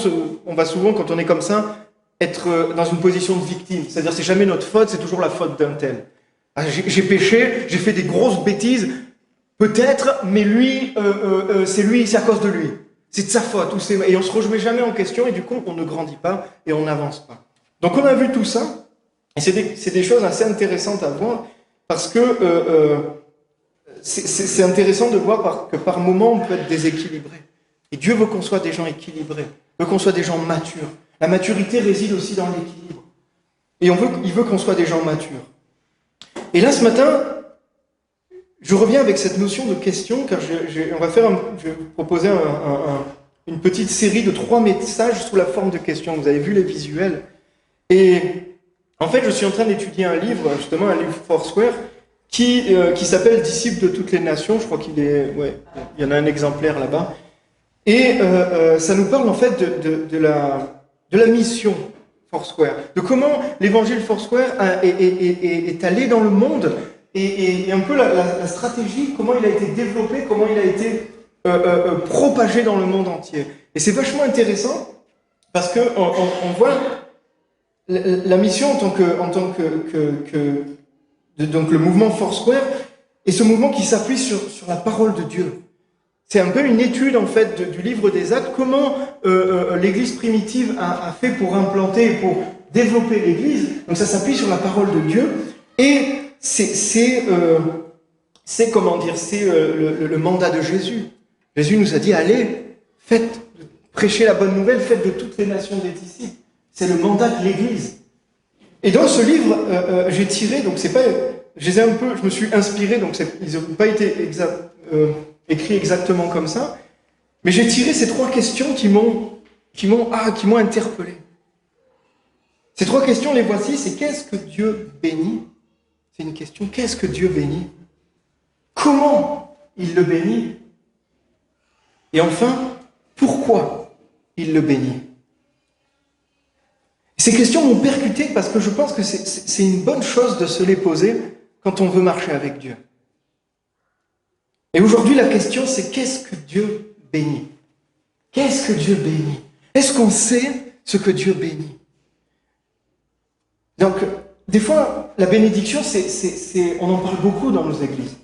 on va souvent, quand on est comme ça, être dans une position de victime. C'est-à-dire, c'est jamais notre faute, c'est toujours la faute d'un tel. Ah, j'ai péché, j'ai fait des grosses bêtises, peut-être, mais lui, c'est à cause de lui. C'est de sa faute. Et on se remet jamais en question et du coup, on ne grandit pas et on n'avance pas. Donc, on a vu tout ça et c'est des choses assez intéressantes à voir. Parce que c'est intéressant de voir que par moments, on peut être déséquilibré. Et Dieu veut qu'on soit des gens équilibrés, veut qu'on soit des gens matures. La maturité réside aussi dans l'équilibre. Et il veut qu'on soit des gens matures. Et là, ce matin, je reviens avec cette notion de question, car je vais vous proposer une petite série de 3 messages sous la forme de questions. Vous avez vu les visuels. Et en fait, je suis en train d'étudier un livre, justement, un livre Foursquare, qui s'appelle « Disciples de toutes les nations ». Je crois qu'il y en a un exemplaire là-bas. Et ça nous parle en fait de la mission Foursquare, de comment l'évangile Foursquare est allé dans le monde, et un peu la stratégie, comment il a été développé, comment il a été propagé dans le monde entier. Et c'est vachement intéressant, parce qu'on voit la mission en tant que donc le mouvement Foursquare, et ce mouvement qui s'appuie sur la parole de Dieu. C'est un peu une étude en fait du livre des Actes, comment l'Église primitive a fait pour implanter, pour développer l'Église. Donc ça s'appuie sur la parole de Dieu, et c'est le mandat de Jésus. Jésus nous a dit, allez, prêchez la bonne nouvelle, faites de toutes les nations des disciples. C'est le mandat de l'Église. Et dans ce livre, j'ai tiré, donc c'est pas, je me suis inspiré, donc ils n'ont pas été écrits exactement comme ça, mais j'ai tiré ces 3 questions qui m'ont interpellé. Ces 3 questions, les voici, c'est qu'est-ce que Dieu bénit? C'est une question, qu'est-ce que Dieu bénit? Comment il le bénit? Et enfin, pourquoi il le bénit? Ces questions m'ont percuté parce que je pense que c'est une bonne chose de se les poser quand on veut marcher avec Dieu. Et aujourd'hui, la question, c'est qu'est-ce que Dieu bénit? Qu'est-ce que Dieu bénit? Est-ce qu'on sait ce que Dieu bénit? Donc, des fois, la bénédiction, on en parle beaucoup dans nos églises.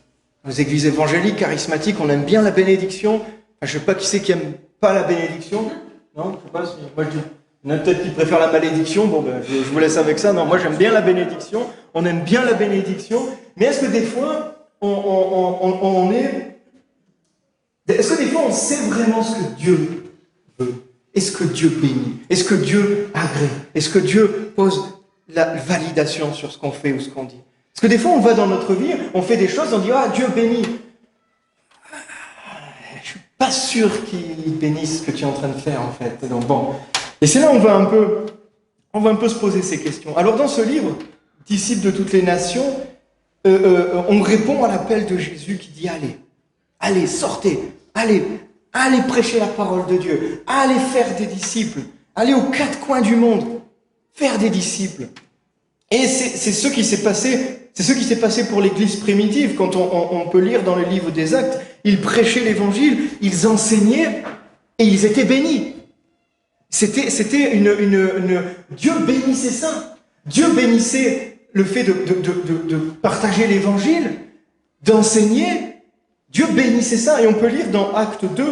Dans les églises évangéliques, charismatiques, on aime bien la bénédiction. Enfin, je ne sais pas qui c'est qui n'aime pas la bénédiction. Non, je sais pas. Moi, je dis, il y en a peut-être qui préfèrent la malédiction. Bon, je vous laisse avec ça. Non, moi, j'aime bien la bénédiction. On aime bien la bénédiction. Mais est-ce que des fois, est-ce que des fois on sait vraiment ce que Dieu veut? Est-ce que Dieu bénit? Est-ce que Dieu agrée? Est-ce que Dieu pose la validation sur ce qu'on fait ou ce qu'on dit? Parce que des fois on va dans notre vie, on fait des choses, on dit « Ah, Dieu bénit ». Je suis pas sûr qu'il bénisse ce que tu es en train de faire en fait. Donc bon. Et c'est là où on va un peu se poser ces questions. Alors dans ce livre, Disciples de toutes les nations, on répond à l'appel de Jésus qui dit « Allez, sortez, allez prêcher la parole de Dieu, allez faire des disciples, allez aux 4 coins du monde, faire des disciples. » Et c'est ce qui s'est passé pour l'Église primitive, quand on peut lire dans le livre des Actes, ils prêchaient l'Évangile, ils enseignaient et ils étaient bénis. C'était Dieu bénissait ça. Dieu bénissait le fait de partager l'Évangile, d'enseigner. Dieu bénissait ça. Et on peut lire dans Acte 2,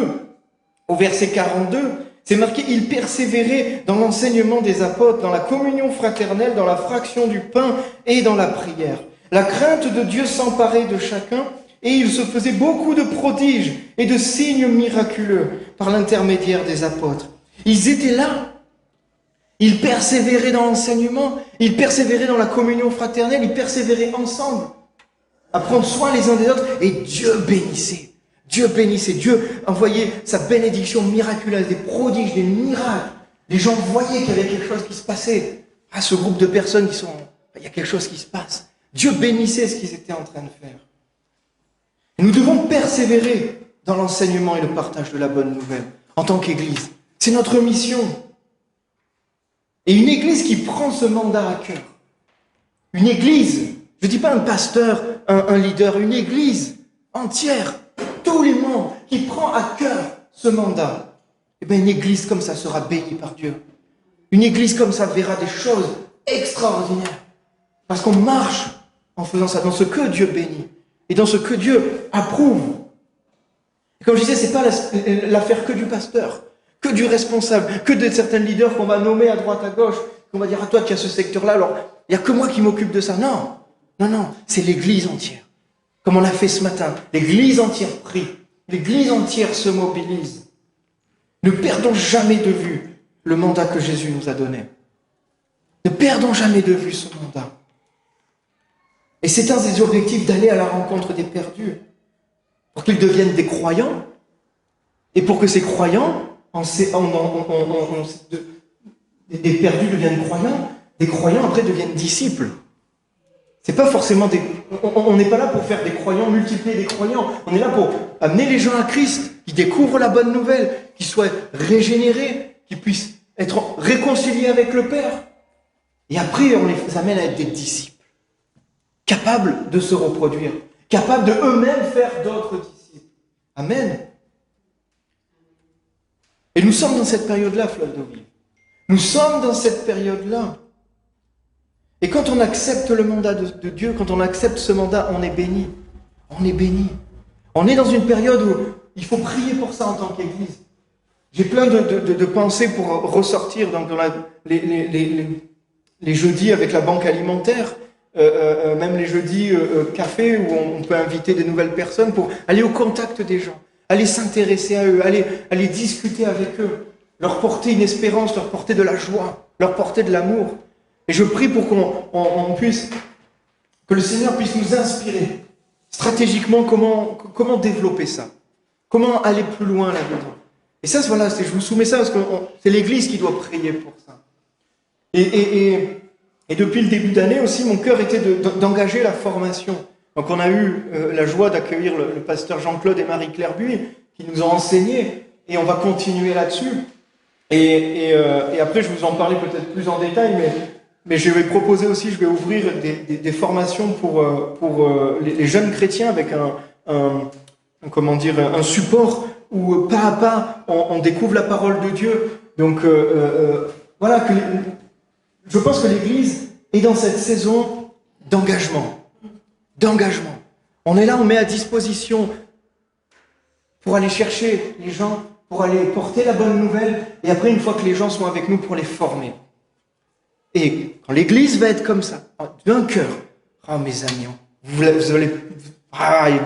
au verset 42, c'est marqué « Ils persévéraient dans l'enseignement des apôtres, dans la communion fraternelle, dans la fraction du pain et dans la prière. La crainte de Dieu s'emparait de chacun, et il se faisait beaucoup de prodiges et de signes miraculeux par l'intermédiaire des apôtres. » Ils étaient là. Ils persévéraient dans l'enseignement, ils persévéraient dans la communion fraternelle, ils persévéraient ensemble, à prendre soin les uns des autres, et Dieu bénissait. Dieu bénissait, Dieu envoyait sa bénédiction miraculeuse, des prodiges, des miracles. Les gens voyaient qu'il y avait quelque chose qui se passait. Ah, ce groupe de personnes il y a quelque chose qui se passe. Dieu bénissait ce qu'ils étaient en train de faire. Et nous devons persévérer dans l'enseignement et le partage de la bonne nouvelle, en tant qu'Église. C'est notre mission. Et une Église qui prend ce mandat à cœur. Une Église, je ne dis pas un pasteur, un leader, une Église entière, tous les membres, qui prend à cœur ce mandat. Eh bien, une Église comme ça sera bénie par Dieu. Une Église comme ça verra des choses extraordinaires. Parce qu'on marche en faisant ça, dans ce que Dieu bénit. Et dans ce que Dieu approuve. Et comme je disais, ce n'est pas l'affaire que du pasteur, que du responsable, que de certains leaders qu'on va nommer à droite, à gauche, qu'on va dire à toi qui as ce secteur-là, alors il n'y a que moi qui m'occupe de ça. Non, non, non, c'est l'Église entière. Comme on l'a fait ce matin, l'Église entière prie, l'Église entière se mobilise. Ne perdons jamais de vue le mandat que Jésus nous a donné. Ne perdons jamais de vue ce mandat. Et c'est un des objectifs d'aller à la rencontre des perdus, pour qu'ils deviennent des croyants, et pour que ces croyants, des perdus deviennent croyants, des croyants après deviennent disciples. C'est pas forcément on n'est pas là pour faire des croyants, multiplier des croyants. On est là pour amener les gens à Christ, qui découvrent la bonne nouvelle, qui soient régénérés, qui puissent être réconciliés avec le Père. Et après, on les amène à être des disciples, capables de se reproduire, capables de eux-mêmes faire d'autres disciples. Amen. Et nous sommes dans cette période-là, Fleuve d'eau vive. Nous sommes dans cette période-là. Et quand on accepte le mandat de Dieu, quand on accepte ce mandat, on est béni. On est béni. On est dans une période où il faut prier pour ça en tant qu'Église. J'ai plein de pensées pour ressortir dans les jeudis avec la banque alimentaire, même les jeudis café où on peut inviter des nouvelles personnes pour aller au contact des gens, aller s'intéresser à eux, aller discuter avec eux, leur porter une espérance, leur porter de la joie, leur porter de l'amour. Et je prie pour que le Seigneur puisse nous inspirer stratégiquement comment développer ça, comment aller plus loin là-dedans. Et ça, voilà, je vous soumets ça parce que c'est l'Église qui doit prier pour ça. Et depuis le début d'année aussi, mon cœur était d'engager la formation. Donc on a eu la joie d'accueillir le pasteur Jean-Claude et Marie-Claire Buis qui nous ont enseigné et on va continuer là-dessus. Et après, je vous en parlais peut-être plus en détail, mais je vais proposer aussi, je vais ouvrir des formations pour les jeunes chrétiens avec un support où pas à pas on découvre la parole de Dieu. Donc voilà, je pense que l'Église est dans cette saison d'engagement. On est là, on met à disposition pour aller chercher les gens, pour aller porter la bonne nouvelle, et après, une fois que les gens sont avec nous, pour les former. Et quand l'Église va être comme ça, d'un cœur, mes amis, vous allez,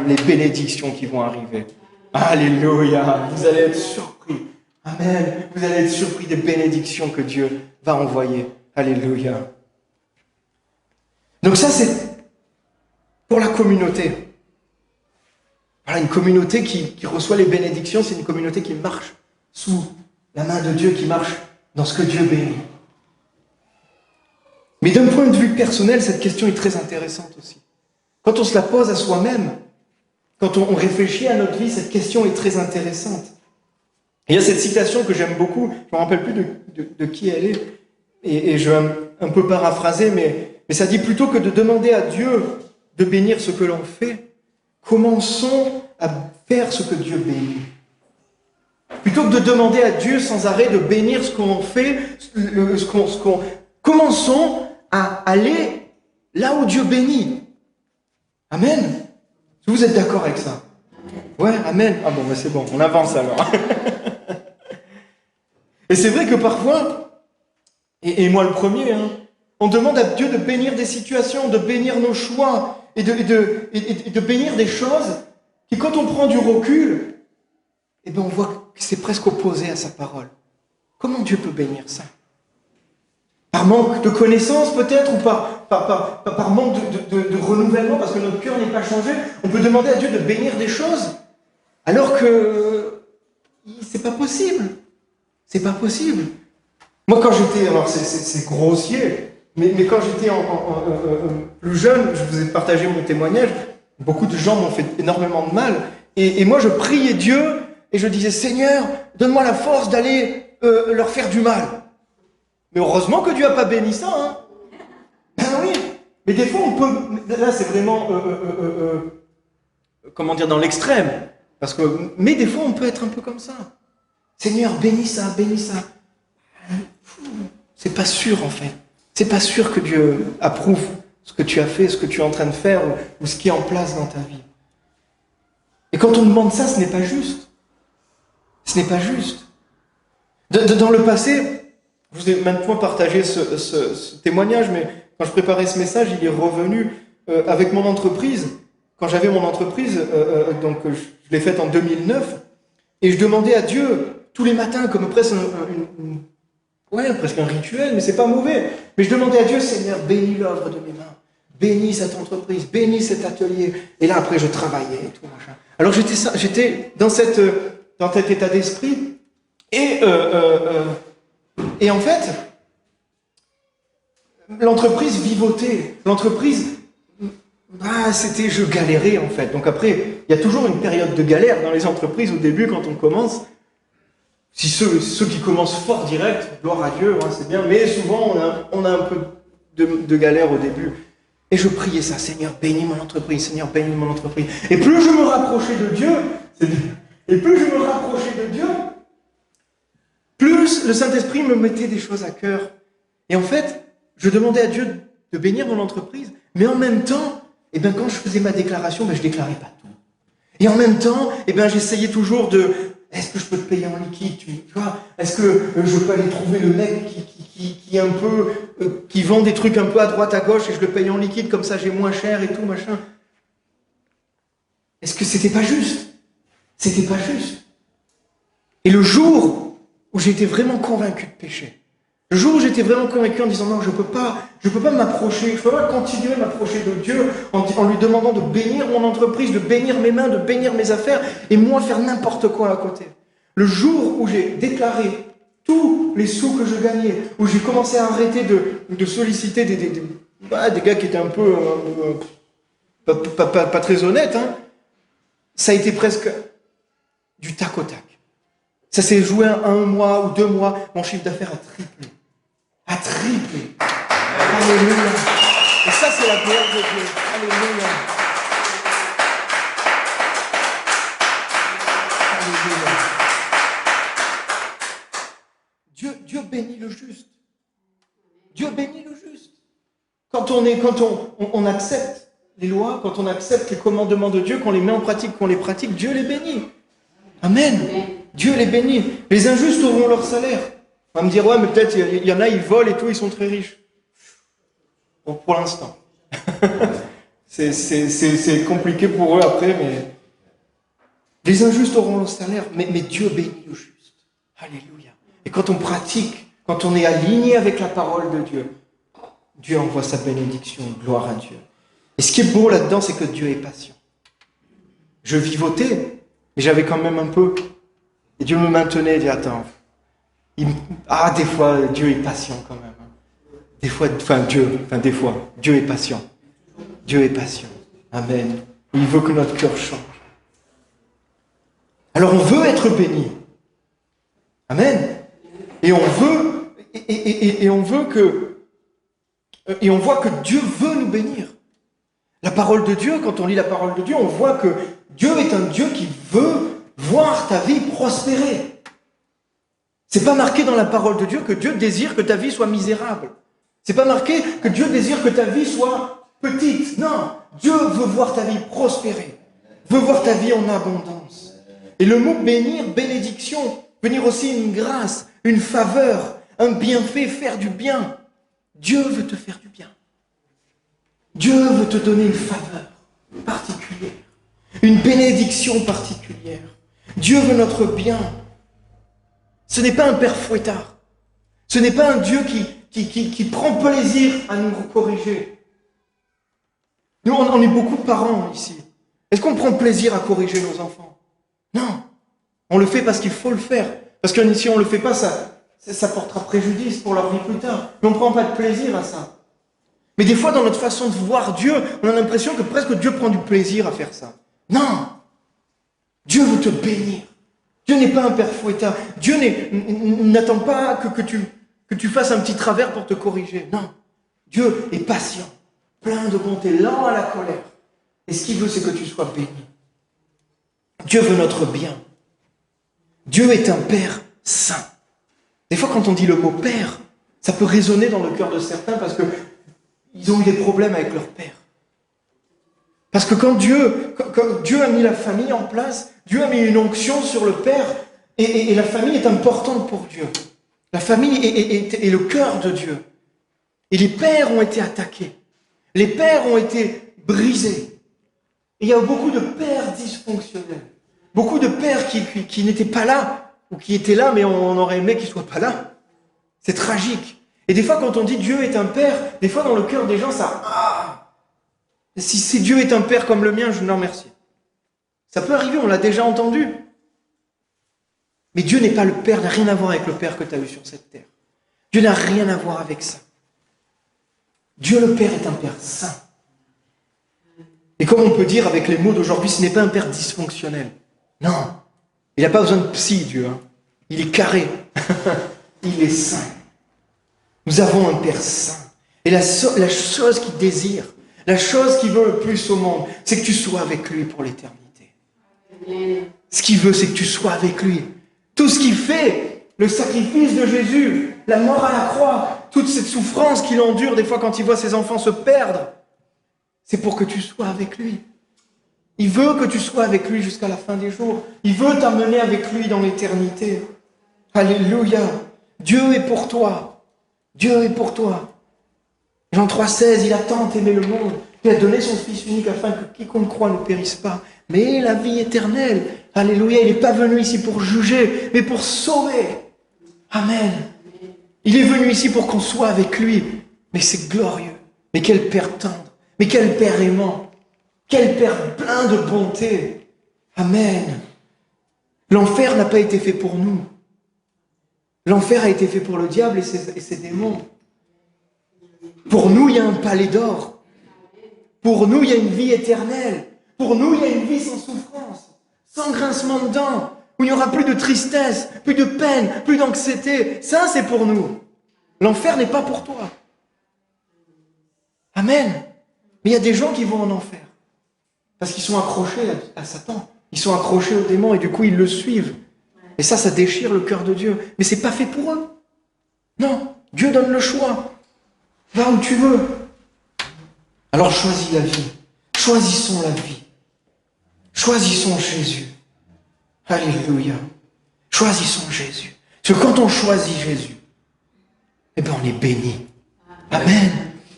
les bénédictions qui vont arriver. Alléluia, vous allez être surpris. Amen, vous allez être surpris des bénédictions que Dieu va envoyer. Alléluia. Donc ça, c'est pour la communauté. Voilà, une communauté qui reçoit les bénédictions, c'est une communauté qui marche sous la main de Dieu, qui marche dans ce que Dieu bénit. Mais d'un point de vue personnel, cette question est très intéressante aussi. Quand on se la pose à soi-même, quand on réfléchit à notre vie, cette question est très intéressante. Et il y a cette citation que j'aime beaucoup, je ne me rappelle plus de qui elle est, et je vais un peu paraphraser, mais ça dit plutôt que de demander à Dieu de bénir ce que l'on fait, commençons à faire ce que Dieu bénit. Plutôt que de demander à Dieu sans arrêt de bénir ce qu'on fait, commençons à aller là où Dieu bénit. Amen. Est-ce que vous êtes d'accord avec ça? Ouais, amen. Ah bon, c'est bon, on avance alors. Et c'est vrai que parfois, et moi le premier, on demande à Dieu de bénir des situations, de bénir nos choix, et de bénir des choses qui, quand on prend du recul, on voit que c'est presque opposé à sa parole. Comment Dieu peut bénir ça? Par manque de connaissances peut-être, ou par manque de renouvellement, parce que notre cœur n'est pas changé. On peut demander à Dieu de bénir des choses, alors que c'est pas possible. C'est pas possible. Moi, quand j'étais, alors c'est grossier, mais quand j'étais plus jeune, je vous ai partagé mon témoignage, beaucoup de gens m'ont fait énormément de mal, et moi je priais Dieu, et je disais, Seigneur, donne-moi la force d'aller leur faire du mal. Mais heureusement que Dieu n'a pas béni ça, Ben oui, mais des fois on peut, là c'est vraiment, dans l'extrême, mais des fois on peut être un peu comme ça. Seigneur, bénis ça, bénis ça. C'est pas sûr en fait. C'est pas sûr que Dieu approuve ce que tu as fait, ce que tu es en train de faire, ou ce qui est en place dans ta vie. Et quand on demande ça, ce n'est pas juste. Ce n'est pas juste. Dans le passé, je vous ai maintes fois partagé ce témoignage, mais quand je préparais ce message, il est revenu avec mon entreprise. Quand j'avais mon entreprise, donc je l'ai faite en 2009, et je demandais à Dieu tous les matins, comme presque presque un rituel, mais c'est pas mauvais. Mais je demandais à Dieu, Seigneur, bénis l'œuvre de mes mains. bénis cette entreprise, bénis cet atelier. Et là, après, je travaillais et tout, machin. Alors, j'étais dans cet état d'esprit. Et en fait, l'entreprise vivotait. L'entreprise, je galérais, en fait. Donc après, il y a toujours une période de galère dans les entreprises au début, quand on commence. Si ceux qui commencent fort direct, gloire à Dieu, hein, c'est bien. Mais souvent, on a un peu de galère au début. Et je priais ça, Seigneur, bénis mon entreprise, Seigneur, bénis mon entreprise. Et plus je me rapprochais de Dieu, plus le Saint-Esprit me mettait des choses à cœur. Et en fait, je demandais à Dieu de bénir mon entreprise, mais en même temps, quand je faisais ma déclaration, je ne déclarais pas tout. Et en même temps, j'essayais toujours de... Est-ce que je peux te payer en liquide, tu vois? Est-ce que je peux aller trouver le mec qui est un peu... qui vend des trucs un peu à droite, à gauche, et je le paye en liquide, comme ça j'ai moins cher et tout, machin. Est-ce que c'était pas juste? C'était pas juste. Et le jour où j'ai été vraiment convaincu de péché, le jour où j'étais vraiment convaincu en disant non, je peux pas m'approcher, je peux pas continuer à m'approcher de Dieu en lui demandant de bénir mon entreprise, de bénir mes mains, de bénir mes affaires, et moi faire n'importe quoi à côté. Le jour où j'ai déclaré tous les sous que je gagnais, où j'ai commencé à arrêter de solliciter des gars qui étaient un peu pas très honnêtes, hein, ça a été presque du tac au tac. Ça s'est joué un mois ou 2 mois, mon chiffre d'affaires a triplé. Alléluia. Et ça, c'est la gloire de Dieu. Alléluia. Alléluia. Dieu bénit le juste. Dieu bénit le juste. Quand on accepte les lois, quand on accepte les commandements de Dieu, qu'on les met en pratique, qu'on les pratique, Dieu les bénit. Amen. Dieu les bénit. Les injustes auront leur salaire. On va me dire, ouais, mais peut-être il y en a, ils volent et tout, ils sont très riches. Bon, pour l'instant. c'est compliqué pour eux après, mais les injustes auront leur salaire, mais Dieu bénit le juste. Alléluia. Et quand on pratique, quand on est aligné avec la parole de Dieu, Dieu envoie sa bénédiction, gloire à Dieu. Et ce qui est beau là-dedans, c'est que Dieu est patient. Je vivotais, mais j'avais quand même un peu... Et Dieu me maintenait et dit, attends, des fois, Dieu est patient quand même. Des fois, Dieu est patient. Dieu est patient. Amen. Il veut que notre cœur change. Alors on veut être béni. Amen. Et on veut, et on veut que, et on voit que Dieu veut nous bénir. La parole de Dieu, quand on lit la parole de Dieu, on voit que Dieu est un Dieu qui veut voir ta vie prospérer. C'est pas marqué dans la parole de Dieu que Dieu désire que ta vie soit misérable. C'est pas marqué que Dieu désire que ta vie soit petite. Non, Dieu veut voir ta vie prospérer, veut voir ta vie en abondance. Et le mot bénir, bénédiction, venir aussi une grâce, une faveur, un bienfait, faire du bien. Dieu veut te faire du bien. Dieu veut te donner une faveur particulière, une bénédiction particulière. Dieu veut notre bien. Ce n'est pas un père fouettard. Ce n'est pas un Dieu qui prend plaisir à nous corriger. Nous, on est beaucoup de parents ici. Est-ce qu'on prend plaisir à corriger nos enfants? Non. On le fait parce qu'il faut le faire. Parce que si on ne le fait pas, ça portera préjudice pour leur vie plus tard. Mais on ne prend pas de plaisir à ça. Mais des fois, dans notre façon de voir Dieu, on a l'impression que presque Dieu prend du plaisir à faire ça. Non. Dieu veut te bénir. Dieu n'est pas un père fouettard. Dieu n'attend pas que tu fasses un petit travers pour te corriger. Non. Dieu est patient, plein de bonté, lent à la colère. Et ce qu'il veut, c'est que tu sois béni. Dieu veut notre bien. Dieu est un Père saint. Des fois, quand on dit le mot Père, ça peut résonner dans le cœur de certains parce qu'ils ont eu des problèmes avec leur Père. Parce que quand Dieu a mis la famille en place, Dieu a mis une onction sur le Père, et la famille est importante pour Dieu. La famille est le cœur de Dieu. Et les pères ont été attaqués. Les pères ont été brisés. Et il y a beaucoup de pères dysfonctionnels. Beaucoup de pères qui n'étaient pas là, ou qui étaient là, mais on aurait aimé qu'ils ne soient pas là. C'est tragique. Et des fois, quand on dit Dieu est un père, des fois dans le cœur des gens, Si Dieu est un père comme le mien, je non merci. Ça peut arriver, on l'a déjà entendu. Mais Dieu n'est pas le père, n'a rien à voir avec le père que tu as eu sur cette terre. Dieu n'a rien à voir avec ça. Dieu le Père est un Père saint. Et comme on peut dire avec les mots d'aujourd'hui, ce n'est pas un Père dysfonctionnel. Non, il n'a pas besoin de psy, Dieu. Hein. Il est carré. Il est saint. Nous avons un Père saint. Et la chose qu'il désire, la chose qu'il veut le plus au monde, c'est que tu sois avec lui pour l'éternité. Ce qu'il veut, c'est que tu sois avec lui. Tout ce qu'il fait, le sacrifice de Jésus, la mort à la croix, toute cette souffrance qu'il endure des fois quand il voit ses enfants se perdre, c'est pour que tu sois avec lui. Il veut que tu sois avec lui jusqu'à la fin des jours. Il veut t'amener avec lui dans l'éternité. Alléluia. Dieu est pour toi. Dieu est pour toi. Jean 3,16, il a tant aimé le monde qu'il a donné son Fils unique afin que quiconque croit ne périsse pas, mais la vie éternelle. Alléluia. Il n'est pas venu ici pour juger, mais pour sauver. Amen. Il est venu ici pour qu'on soit avec lui. Mais c'est glorieux. Mais quel Père tendre. Mais quel Père aimant. Quel Père plein de bonté. Amen. L'enfer n'a pas été fait pour nous. L'enfer a été fait pour le diable et ses démons. Pour nous, il y a un palais d'or. Pour nous, il y a une vie éternelle. Pour nous, il y a une vie sans souffrance, sans grincement de dents, où il n'y aura plus de tristesse, plus de peine, plus d'anxiété. Ça, c'est pour nous. L'enfer n'est pas pour toi. Amen. Mais il y a des gens qui vont en enfer. Parce qu'ils sont accrochés à Satan. Ils sont accrochés aux démons et du coup, ils le suivent. Et ça déchire le cœur de Dieu. Mais ce n'est pas fait pour eux. Non, Dieu donne le choix. Va où tu veux. Alors choisis la vie. Choisissons la vie. Choisissons Jésus. Alléluia. Choisissons Jésus. Parce que quand on choisit Jésus, eh bien on est béni. Amen.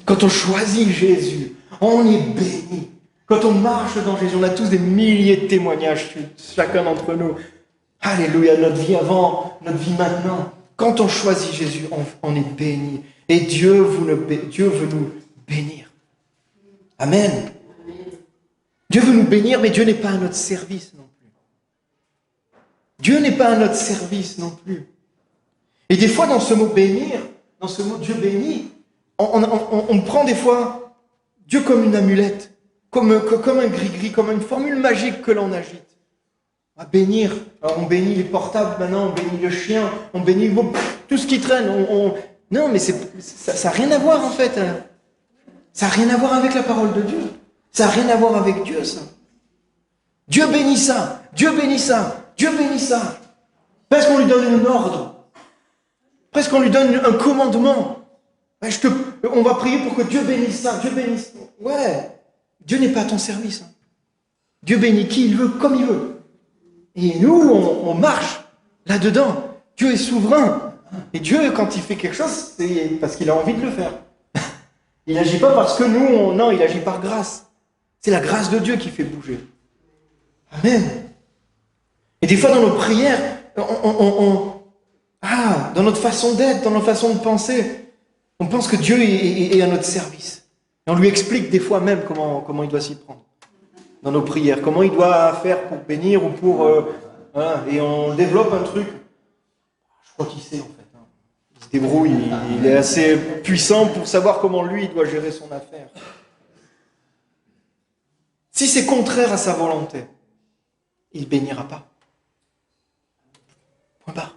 Quand on choisit Jésus, on est béni. Quand on marche dans Jésus, on a tous des milliers de témoignages, chacun d'entre nous. Alléluia, notre vie avant, notre vie maintenant. Quand on choisit Jésus, on est béni. Et Dieu veut nous bénir. Amen. Dieu veut nous bénir, mais Dieu n'est pas à notre service non plus. Dieu n'est pas à notre service non plus. Et des fois, dans ce mot bénir, dans ce mot Dieu bénit, on prend des fois Dieu comme une amulette, comme un gris-gris, comme une formule magique que l'on agite. On va bénir. Alors on bénit les portables maintenant, on bénit le chien, on bénit tout ce qui traîne. Non, mais ça n'a rien à voir en fait. Ça n'a rien à voir avec la parole de Dieu. Ça n'a rien à voir avec Dieu, ça. Dieu bénit ça. Dieu bénit ça. Dieu bénit ça. Parce qu'on lui donne un ordre. Presque qu'on lui donne un commandement. On va prier pour que Dieu bénisse ça. Dieu bénisse. Ouais. Dieu n'est pas à ton service. Hein. Dieu bénit qui il veut, comme il veut. Et nous, on marche là-dedans. Dieu est souverain. Et Dieu, quand il fait quelque chose, c'est parce qu'il a envie de le faire. Il n'agit pas parce que nous, non, il agit par grâce. C'est la grâce de Dieu qui fait bouger. Amen. Et des fois, dans nos prières, dans notre façon d'être, dans notre façon de penser, on pense que Dieu est à notre service. Et on lui explique des fois même comment il doit s'y prendre. Dans nos prières, comment il doit faire pour bénir ou pour... et on développe un truc. Je crois qu'il sait en fait. Il se débrouille, il est assez puissant pour savoir comment lui il doit gérer son affaire. Si c'est contraire à sa volonté, il ne bénira pas. Point barre.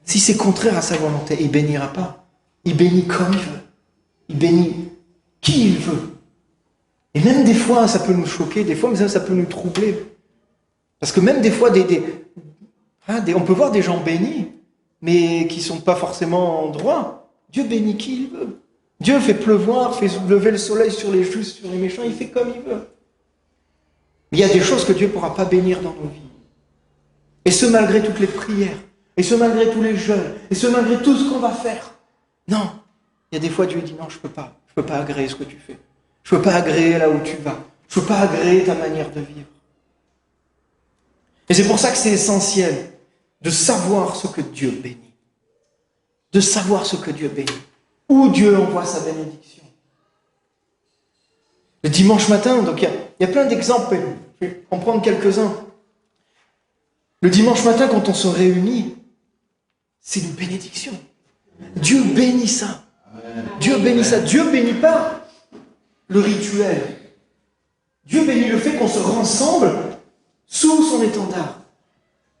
Si c'est contraire à sa volonté, il ne bénira pas. Il bénit comme il veut. Il bénit qui il veut. Et même des fois, ça peut nous choquer, des fois, ça peut nous troubler. Parce que même des fois, on peut voir des gens bénis, mais qui ne sont pas forcément droits. Dieu bénit qui il veut. Dieu fait pleuvoir, fait lever le soleil sur les justes, sur les méchants, il fait comme il veut. Mais il y a des choses que Dieu ne pourra pas bénir dans nos vies. Et ce, malgré toutes les prières, et ce, malgré tous les jeûnes, et ce, malgré tout ce qu'on va faire. Non, il y a des fois, Dieu dit non, je ne peux pas agréer ce que tu fais. Je ne peux pas agréer là où tu vas. Je ne peux pas agréer ta manière de vivre. Et c'est pour ça que c'est essentiel de savoir ce que Dieu bénit. De savoir ce que Dieu bénit. Où Dieu envoie sa bénédiction. Le dimanche matin, donc il y a plein d'exemples, je vais en prendre quelques-uns. Le dimanche matin, quand on se réunit, c'est une bénédiction. Dieu bénit ça. Dieu bénit ça. Dieu bénit pas le rituel. Dieu bénit le fait qu'on se rassemble sous son étendard.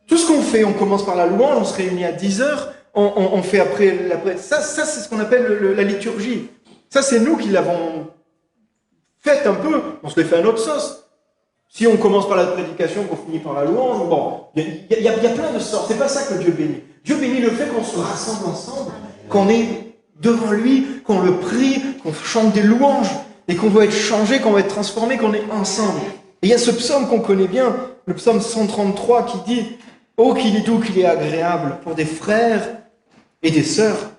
Tout ce qu'on fait, on commence par la louange, on se réunit à 10h, on fait après ça c'est ce qu'on appelle la liturgie. Ça, c'est nous qui l'avons fait un peu, on se les fait à notre sauce. Si on commence par la prédication, qu'on finit par la louange, bon, il y a plein de sortes. C'est pas ça que Dieu bénit. Dieu bénit le fait qu'on se rassemble ensemble, qu'on est devant lui, qu'on le prie, qu'on chante des louanges, et qu'on va être changé, qu'on va être transformé, qu'on est ensemble. Et il y a ce psaume qu'on connaît bien, le psaume 133, qui dit « Oh, qu'il est doux, qu'il est agréable pour des frères et des sœurs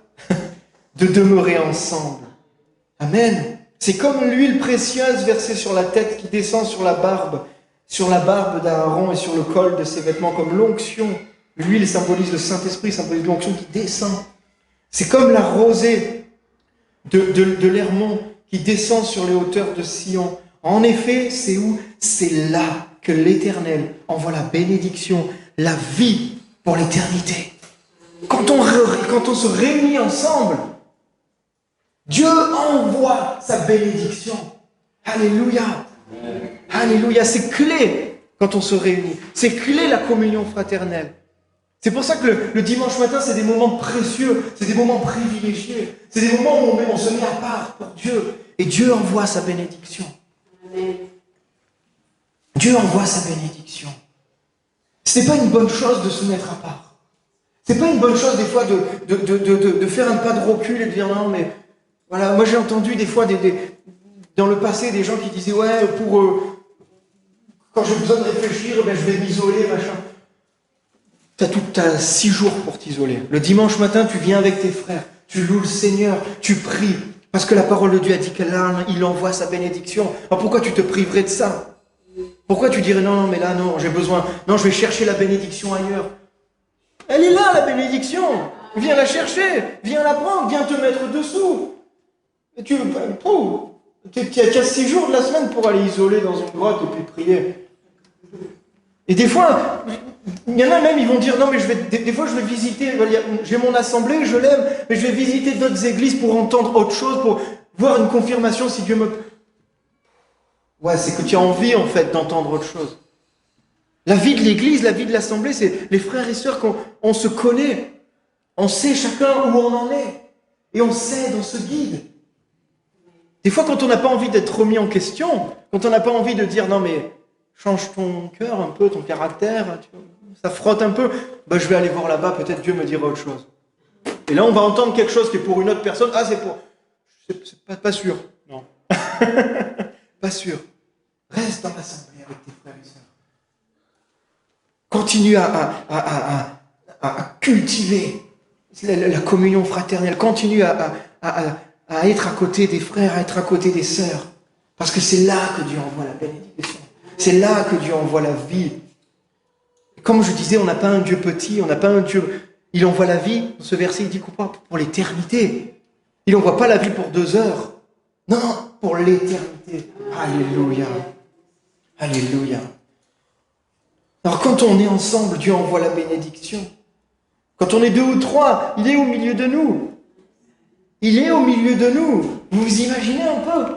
de demeurer ensemble. » Amen. C'est comme l'huile précieuse versée sur la tête qui descend sur la barbe d'Aaron et sur le col de ses vêtements, comme l'onction. L'huile symbolise le Saint-Esprit, symbolise l'onction qui descend. C'est comme la rosée de l'Hermon qui descend sur les hauteurs de Sion. En effet, c'est où? C'est là que l'Éternel envoie la bénédiction, la vie pour l'éternité. Quand on se réunit ensemble, Dieu envoie sa bénédiction. Alléluia. Alléluia. C'est clé quand on se réunit. C'est clé la communion fraternelle. C'est pour ça que le dimanche matin, c'est des moments précieux, c'est des moments privilégiés. C'est des moments où on se met à part pour Dieu. Et Dieu envoie sa bénédiction. Dieu envoie sa bénédiction. Ce n'est pas une bonne chose de se mettre à part. Ce n'est pas une bonne chose des fois de faire un pas de recul et de dire non mais... Voilà, moi j'ai entendu des fois dans le passé des gens qui disaient ouais quand j'ai besoin de réfléchir, ben, je vais m'isoler, machin. T'as 6 jours pour t'isoler. Le dimanche matin, tu viens avec tes frères, tu loues le Seigneur, tu pries, parce que la parole de Dieu a dit qu'il envoie sa bénédiction. Alors pourquoi tu te priverais de ça? Pourquoi tu dirais non, mais là non, j'ai besoin, non, je vais chercher la bénédiction ailleurs. Elle est là, la bénédiction. Viens la chercher, viens la prendre, viens te mettre dessous. Et tu as 6 jours de la semaine pour aller isoler dans une grotte et puis prier. Et des fois, il y en a même, ils vont dire, non mais des fois je vais visiter, j'ai mon assemblée, je l'aime, mais je vais visiter d'autres églises pour entendre autre chose, pour voir une confirmation si Dieu me... Ouais, c'est que tu as envie en fait d'entendre autre chose. La vie de l'église, la vie de l'assemblée, c'est les frères et sœurs qu'on se connaît. On sait chacun où on en est. Et on s'aide, on se guide. Des fois, quand on n'a pas envie d'être remis en question, quand on n'a pas envie de dire « Non, mais change ton cœur un peu, ton caractère, ça frotte un peu, ben, je vais aller voir là-bas, peut-être Dieu me dira autre chose. » Et là, on va entendre quelque chose qui est pour une autre personne. Ah, c'est pour... C'est pas sûr. Non. Pas sûr. Reste dans l'assemblée avec tes frères et sœurs. Continue à cultiver la communion fraternelle. Continue à être à côté des frères, à être à côté des sœurs. Parce que c'est là que Dieu envoie la bénédiction. C'est là que Dieu envoie la vie. Comme je disais, on n'a pas un Dieu petit, on n'a pas un Dieu... Il envoie la vie, dans ce verset, il dit quoi? Pour l'éternité. Il n'envoie pas la vie pour 2 heures. Non, pour l'éternité. Alléluia. Alléluia. Alors quand on est ensemble, Dieu envoie la bénédiction. Quand on est 2 ou 3, il est au milieu de nous. Il est au milieu de nous. Vous vous imaginez un peu?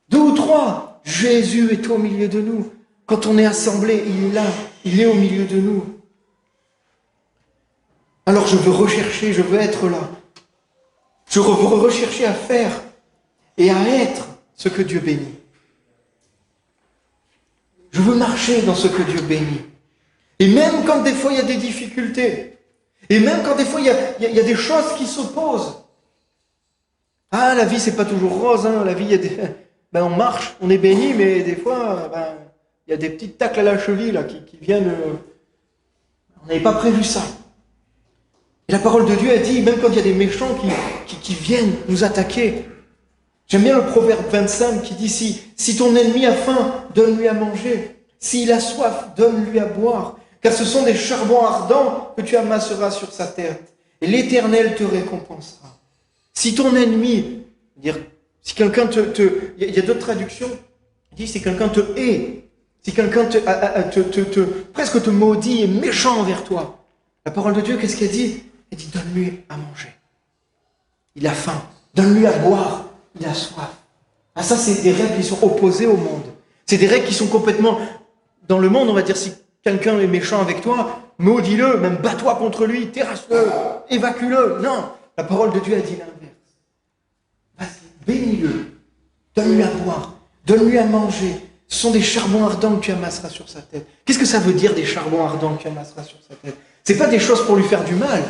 2 ou 3, Jésus est au milieu de nous. Quand on est assemblé, il est là. Il est au milieu de nous. Alors je veux rechercher, je veux être là. Je veux rechercher à faire et à être ce que Dieu bénit. Je veux marcher dans ce que Dieu bénit. Et même quand des fois il y a des difficultés, et même quand des fois il y a des choses qui s'opposent. Ah, la vie c'est pas toujours rose, hein. La vie il y a des... on marche, on est béni, mais des fois il y a des petites tacles à la cheville là, qui viennent... On n'avait pas prévu ça. Et la parole de Dieu a dit, même quand il y a des méchants qui viennent nous attaquer, j'aime bien le proverbe 25 qui dit, si ton ennemi a faim, donne-lui à manger. S'il a soif, donne-lui à boire. Car ce sont des charbons ardents que tu amasseras sur sa tête. Et l'Éternel te récompensera. Si ton ennemi, si quelqu'un il y a d'autres traductions, Il dit, si quelqu'un te hait, si quelqu'un presque te maudit et méchant envers toi, la parole de Dieu, qu'est-ce qu'elle dit? Elle dit, donne-lui à manger. Il a faim. Donne-lui à boire. Il a soif. Ah, ça, c'est des règles qui sont opposées au monde. C'est des règles qui sont complètement... Dans le monde, on va dire, si quelqu'un est méchant avec toi, maudis-le, même bats-toi contre lui, terrasse-le, évacue-le. Non, la parole de Dieu a dit l'inverse. Vas-y, bénis-le. Donne-lui à boire. Donne-lui à manger. Ce sont des charbons ardents que tu amasseras sur sa tête. Qu'est-ce que ça veut dire, des charbons ardents que tu amasseras sur sa tête? C'est pas des choses pour lui faire du mal.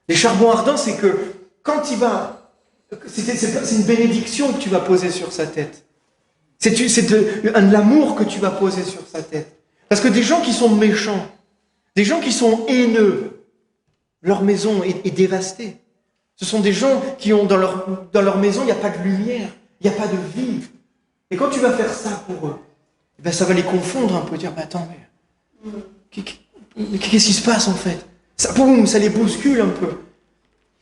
Les charbons ardents, c'est que quand il va... C'est une bénédiction que tu vas poser sur sa tête. C'est de l'amour que tu vas poser sur sa tête. Parce que des gens qui sont méchants, des gens qui sont haineux, leur maison est dévastée. Ce sont des gens qui ont dans leur maison, il n'y a pas de lumière, il n'y a pas de vie. Et quand tu vas faire ça pour eux, ben ça va les confondre un peu, dire, mais attends, mais qu'est-ce qui se passe en fait? Ça, boum, ça les bouscule un peu.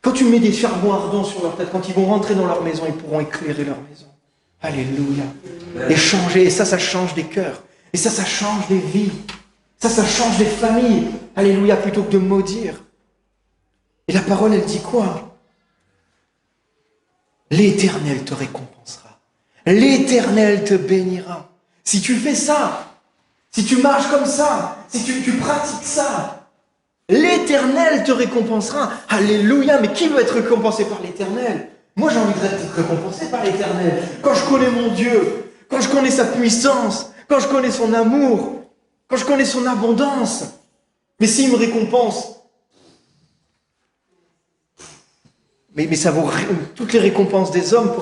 Quand tu mets des charbons ardents sur leur tête, quand ils vont rentrer dans leur maison, ils pourront éclairer leur maison. Alléluia. Et changer, et ça change des cœurs. Et ça change des vies. Ça change des familles. Alléluia, plutôt que de maudire. Et la parole, elle dit quoi? L'Éternel te récompensera. L'Éternel te bénira. Si tu fais ça, si tu marches comme ça, si tu pratiques ça, l'Éternel te récompensera. Alléluia, mais qui veut être récompensé par l'Éternel? Moi, j'ai envie d'être récompensé par l'Éternel. Quand je connais mon Dieu, quand je connais sa puissance, quand je connais son amour, quand je connais son abondance. Mais s'il me récompense, mais ça vaut toutes les récompenses des hommes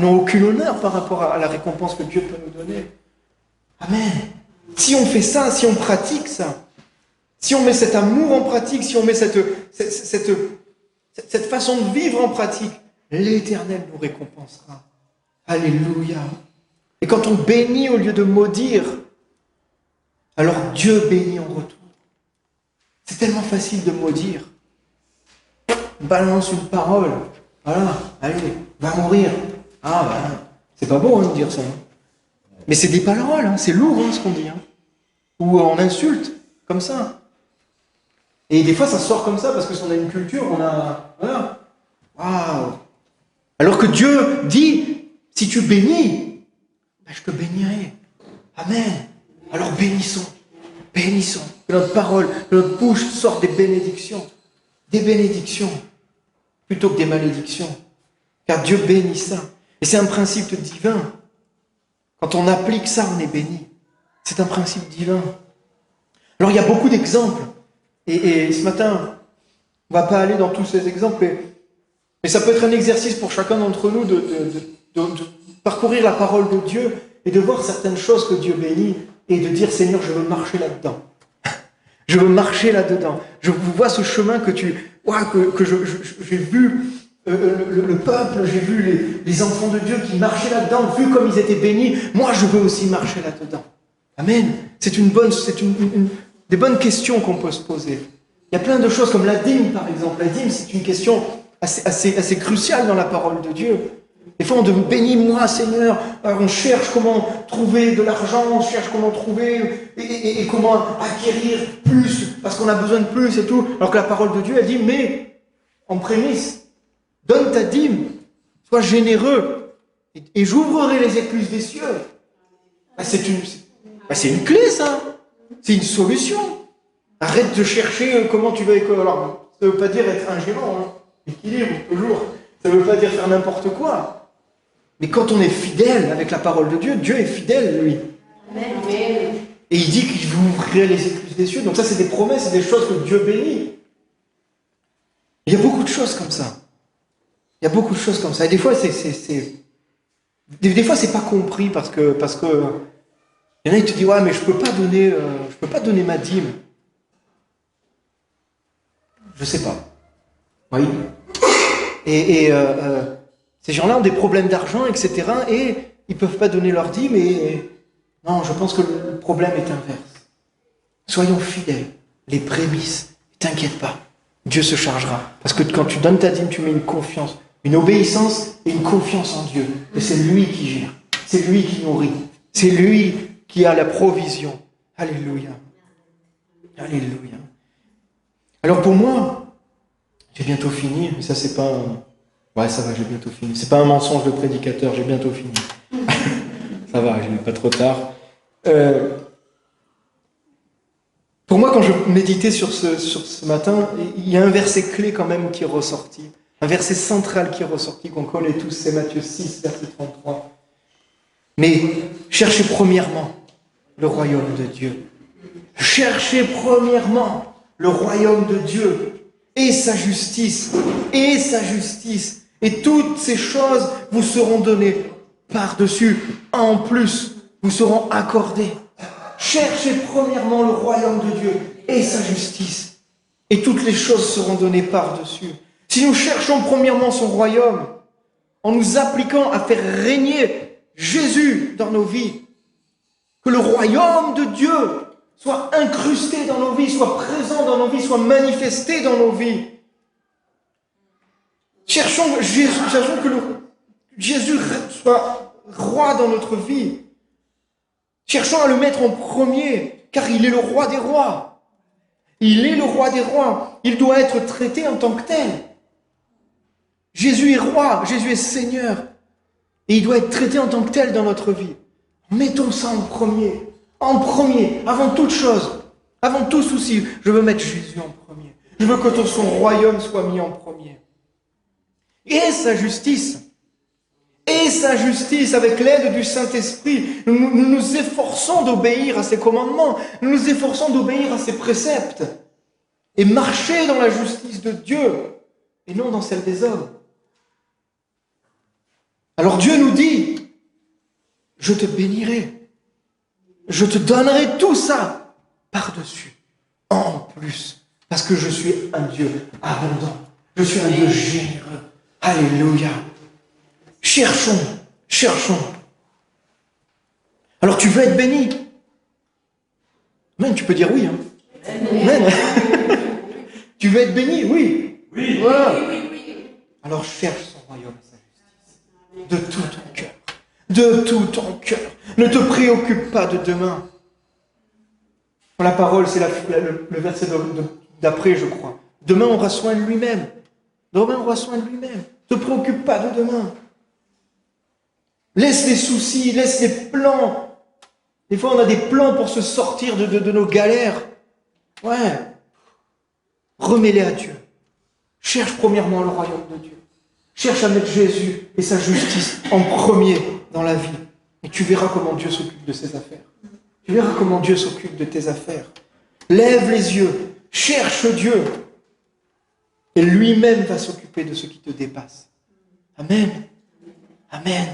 n'ont aucun honneur par rapport à la récompense que Dieu peut nous donner. Amen. Si on fait ça, si on pratique ça, si on met cet amour en pratique, si on met cette façon de vivre en pratique, l'Éternel nous récompensera. Alléluia. Et quand on bénit au lieu de maudire, alors Dieu bénit en retour. C'est tellement facile de maudire. Balance une parole. Voilà, allez, va mourir. Ah, ben, c'est pas beau de dire ça. Mais c'est des paroles, c'est lourd ce qu'on dit. Ou on insulte, comme ça. Et des fois, ça sort comme ça parce que si on a une culture, on a... Voilà. Waouh. Alors que Dieu dit, si tu bénis, ben je te bénirai. Amen. Alors bénissons. Bénissons. Que notre parole, que notre bouche sorte des bénédictions. Des bénédictions. Plutôt que des malédictions. Car Dieu bénit ça. Et c'est un principe divin. Quand on applique ça, on est béni. C'est un principe divin. Alors il y a beaucoup d'exemples. Et ce matin, on ne va pas aller dans tous ces exemples, mais ça peut être un exercice pour chacun d'entre nous de parcourir la parole de Dieu et de voir certaines choses que Dieu bénit et de dire, Seigneur, je veux marcher là-dedans. Je veux marcher là-dedans. Je vois ce chemin que j'ai vu le peuple, j'ai vu les enfants de Dieu qui marchaient là-dedans, vu comme ils étaient bénis. Moi, je veux aussi marcher là-dedans. Amen. C'est des bonnes questions qu'on peut se poser. Il y a plein de choses comme la dîme, par exemple. La dîme, c'est une question assez cruciale dans la parole de Dieu. Des fois, on dit « Bénis-moi, Seigneur ». Alors, on cherche comment trouver de l'argent, on cherche comment trouver et comment acquérir plus, parce qu'on a besoin de plus et tout. Alors que la parole de Dieu, elle dit « Mais, en prémisse, donne ta dîme, sois généreux, et j'ouvrirai les écluses des cieux. » C'est une clé, ça. C'est une solution. Arrête de chercher comment tu vas... Alors, ça ne veut pas dire être ingérant, équilibre, toujours. Ça ne veut pas dire faire n'importe quoi. Mais quand on est fidèle avec la parole de Dieu, Dieu est fidèle, lui. Amen. Et il dit qu'il vous ouvrirait les écluses des cieux. Donc ça, c'est des promesses, c'est des choses que Dieu bénit. Il y a beaucoup de choses comme ça. Il y a beaucoup de choses comme ça. Et des fois, des fois, c'est pas compris parce que il y en a qui te disent, ouais, mais je peux pas donner ma dîme. Je sais pas. Oui. Et ces gens-là ont des problèmes d'argent, etc. Et ils peuvent pas donner leur dîme. Non, je pense que le problème est inverse. Soyons fidèles. Les prémices. T'inquiète pas. Dieu se chargera. Parce que quand tu donnes ta dîme, tu mets une confiance, une obéissance et une confiance en Dieu. Et c'est lui qui gère. C'est lui qui nourrit. C'est lui qui a la provision. Alléluia. Alléluia. Alors pour moi, j'ai bientôt fini, mais ça c'est pas un... Ouais, ça va, j'ai bientôt fini. C'est pas un mensonge de prédicateur, j'ai bientôt fini. Ça va, je n'ai pas trop tard. Pour moi, quand je méditais sur ce matin, il y a un verset clé quand même qui est ressorti. Un verset central qui est ressorti, qu'on connaît tous, c'est Matthieu 6, verset 33. Mais cherchez premièrement le royaume de Dieu. Cherchez premièrement le royaume de Dieu et sa justice, et sa justice. Et toutes ces choses vous seront données par-dessus. En plus, vous seront accordées. Cherchez premièrement le royaume de Dieu et sa justice. Et toutes les choses seront données par-dessus. Si nous cherchons premièrement son royaume, en nous appliquant à faire régner Jésus dans nos vies, que le royaume de Dieu soit incrusté dans nos vies, soit présent dans nos vies, soit manifesté dans nos vies. Cherchons que Jésus soit roi dans notre vie. Cherchons à le mettre en premier, car il est le roi des rois. Il est le roi des rois. Il doit être traité en tant que tel. Jésus est roi, Jésus est Seigneur. Et il doit être traité en tant que tel dans notre vie. Mettons ça en premier, avant toute chose, avant tout souci. Je veux mettre Jésus en premier. Je veux que son royaume soit mis en premier. Et sa justice, avec l'aide du Saint-Esprit, nous nous efforçons d'obéir à ses commandements, nous nous efforçons d'obéir à ses préceptes, et marcher dans la justice de Dieu, et non dans celle des hommes. Alors Dieu nous dit, je te bénirai, je te donnerai tout ça par-dessus, en plus, parce que je suis un Dieu abondant, je suis un Dieu généreux. Alléluia. Cherchons. Alors tu veux être béni? Amen, tu peux dire oui. Amen. Tu veux être béni? Oui. Voilà. Alors cherche son royaume et sa justice. De tout ton cœur. De tout ton cœur. Ne te préoccupe pas de demain. La parole, c'est le verset d'après, je crois. Demain aura soin de lui-même. Ne te préoccupe pas de demain. Laisse les soucis, laisse les plans. Des fois, on a des plans pour se sortir de nos galères. Ouais. Remets-les à Dieu. Cherche premièrement le royaume de Dieu. Cherche à mettre Jésus et sa justice en premier dans la vie. Et tu verras comment Dieu s'occupe de ses affaires. Tu verras comment Dieu s'occupe de tes affaires. Lève les yeux. Cherche Dieu. Et lui-même va s'occuper de ce qui te dépasse. Amen. Amen.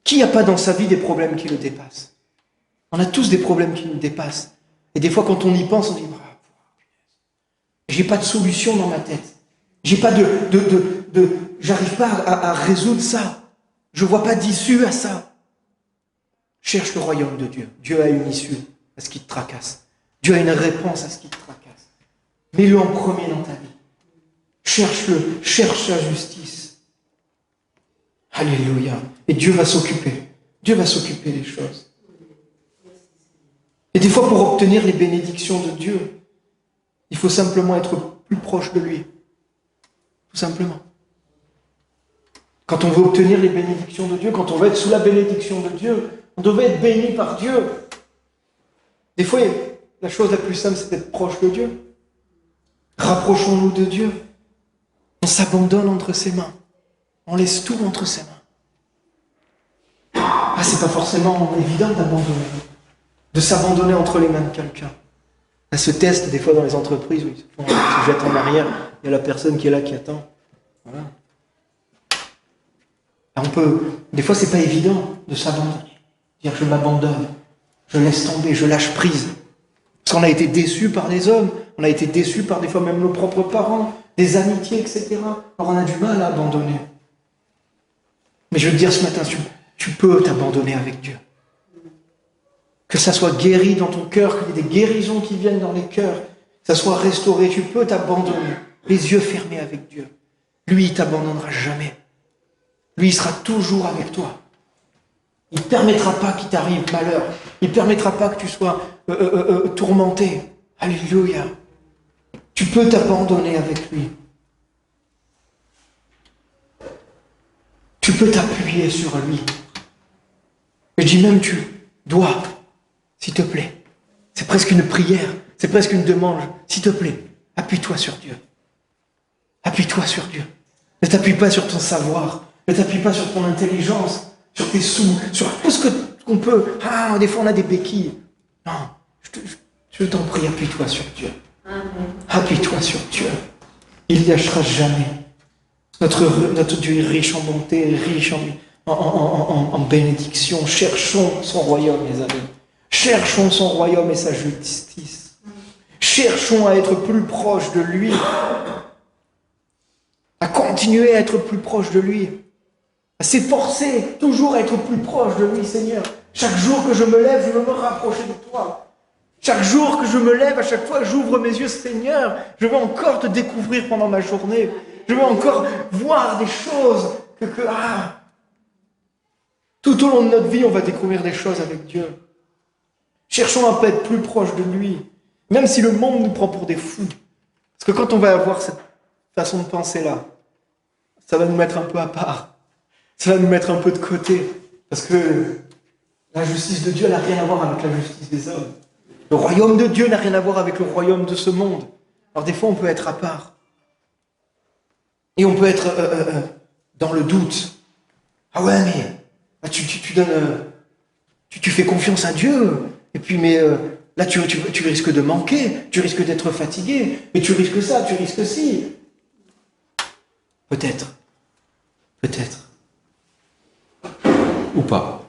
Qui n'a pas dans sa vie des problèmes qui le dépassent? On a tous des problèmes qui nous dépassent. Et des fois, quand on y pense, on dit j'ai pas de solution dans ma tête. J'ai pas j'arrive pas à résoudre ça. Je vois pas d'issue à ça. Cherche le royaume de Dieu. Dieu a une issue à ce qui te tracasse. Dieu a une réponse à ce qui te tracasse. Mets-le en premier dans ta vie. Cherche-le, cherche sa justice. Alléluia. Et Dieu va s'occuper. Dieu va s'occuper des choses. Et des fois, pour obtenir les bénédictions de Dieu, il faut simplement être plus proche de lui. Tout simplement. Quand on veut obtenir les bénédictions de Dieu, quand on veut être sous la bénédiction de Dieu, on devait être béni par Dieu. Des fois, la chose la plus simple, c'est d'être proche de Dieu. Rapprochons-nous de Dieu. On s'abandonne entre ses mains. On laisse tout entre ses mains. Ah, c'est pas forcément évident d'abandonner. De s'abandonner entre les mains de quelqu'un. À ce test, des fois, dans les entreprises, où ils se jettent en arrière, il y a la personne qui est là, qui attend. Voilà. Des fois, c'est pas évident de s'abandonner. Dire, je m'abandonne, je laisse tomber, je lâche prise. Parce qu'on a été déçus par des hommes, on a été déçus par des fois même nos propres parents, des amitiés, etc. Alors on a du mal à abandonner. Mais je veux te dire ce matin, tu peux t'abandonner avec Dieu. Que ça soit guéri dans ton cœur, qu'il y ait des guérisons qui viennent dans les cœurs, que ça soit restauré, tu peux t'abandonner, les yeux fermés avec Dieu. Lui, il ne t'abandonnera jamais. Lui, il sera toujours avec toi. Il ne permettra pas qu'il t'arrive malheur. Il ne permettra pas que tu sois tourmenté. Alléluia. Tu peux t'abandonner avec lui. Tu peux t'appuyer sur lui. Et je dis même tu dois, s'il te plaît. C'est presque une prière, c'est presque une demande. S'il te plaît, appuie-toi sur Dieu. Appuie-toi sur Dieu. Ne t'appuie pas sur ton savoir. Ne t'appuie pas sur ton intelligence, sur tes sous, sur tout ce qu'on peut. Ah, des fois on a des béquilles. Non, je t'en prie, appuie-toi sur Dieu. Appuie-toi sur Dieu. Il ne lâchera jamais. Notre Dieu est riche en bonté, riche en bénédiction. Cherchons son royaume, mes amis. Cherchons son royaume et sa justice. Cherchons à être plus proches de lui. À continuer à être plus proche de lui. À s'efforcer toujours à être plus proche de lui, Seigneur. Chaque jour que je me lève, je veux me rapprocher de toi. Chaque jour que je me lève, à chaque fois que j'ouvre mes yeux, Seigneur, je veux encore te découvrir pendant ma journée. Je veux encore voir des choses tout au long de notre vie, on va découvrir des choses avec Dieu. Cherchons à être plus proches de lui, même si le monde nous prend pour des fous. Parce que quand on va avoir cette façon de penser-là, ça va nous mettre un peu à part. Ça va nous mettre un peu de côté. Parce que la justice de Dieu n'a rien à voir avec la justice des hommes. Le royaume de Dieu n'a rien à voir avec le royaume de ce monde. Alors des fois, on peut être à part. Et on peut être dans le doute. Ah ouais, mais tu donnes... Tu fais confiance à Dieu. Et puis, mais là, tu risques de manquer. Tu risques d'être fatigué. Mais tu risques ça, tu risques ci. Peut-être. Peut-être. Ou pas.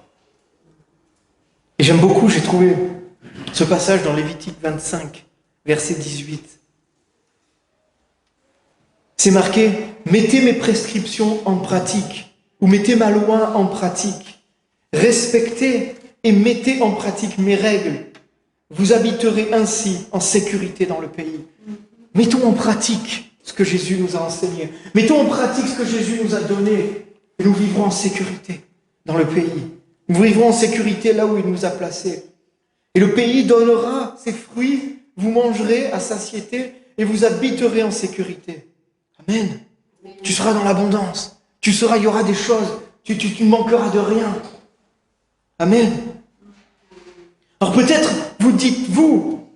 Et j'aime beaucoup, j'ai trouvé ce passage dans Lévitique 25, verset 18. C'est marqué « Mettez mes prescriptions en pratique » ou « Mettez ma loi en pratique. Respectez et mettez en pratique mes règles. Vous habiterez ainsi en sécurité dans le pays. » Mettons en pratique ce que Jésus nous a enseigné. Mettons en pratique ce que Jésus nous a donné. Et nous vivrons en sécurité dans le pays. Nous vivrons en sécurité là où il nous a placés. Et le pays donnera ses fruits, vous mangerez à satiété et vous habiterez en sécurité. Amen. Tu seras dans l'abondance. Il y aura des choses. Tu ne manqueras de rien. Amen. Alors peut-être vous dites-vous,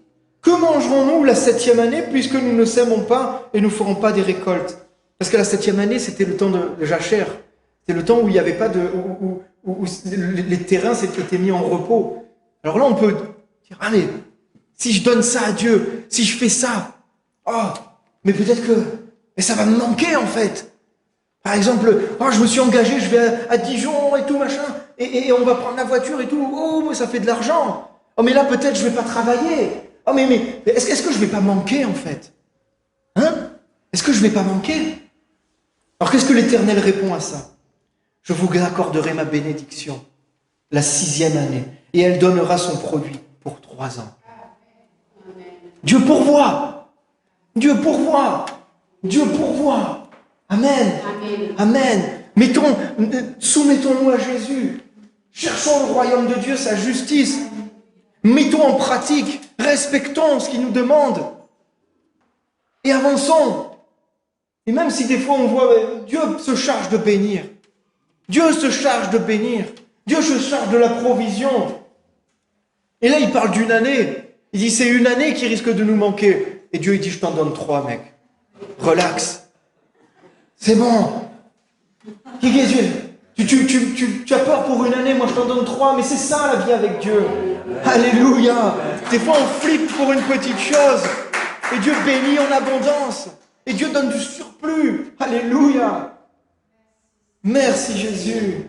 que mangerons-nous la 7e année puisque nous ne sèmons pas et ne ferons pas des récoltes? Parce que la 7e année, c'était le temps de jachère. C'était le temps où il n'y avait pas où les terrains s'étaient mis en repos. Alors là, on peut dire, ah mais, si je donne ça à Dieu, si je fais ça, mais peut-être que ça va me manquer en fait. Par exemple, je me suis engagé, je vais à Dijon et tout machin, et on va prendre la voiture et tout, mais ça fait de l'argent. Mais là peut-être je vais pas travailler. Mais est-ce que je vais pas manquer en fait? Est-ce que je vais pas manquer? Alors qu'est-ce que l'Éternel répond à ça? Je vous accorderai ma bénédiction, la 6e année, et elle donnera son produit pour 3 ans. Dieu pourvoit. Dieu pourvoit. Dieu pourvoit. Amen. Amen. Soumettons-nous à Jésus. Cherchons le royaume de Dieu, sa justice. Mettons en pratique. Respectons ce qu'il nous demande. Et avançons. Et même si des fois on voit, Dieu se charge de bénir. Dieu se charge de bénir. Dieu se charge de la provision. Et là, il parle d'une année. Il dit, c'est une année qui risque de nous manquer. Et Dieu, il dit, je t'en donne 3, mec. Relax. C'est bon. Tu as peur pour une année, moi je t'en donne 3, mais c'est ça la vie avec Dieu. Alléluia. Des fois, on flippe pour une petite chose. Et Dieu bénit en abondance. Et Dieu donne du surplus. Alléluia. Merci Jésus.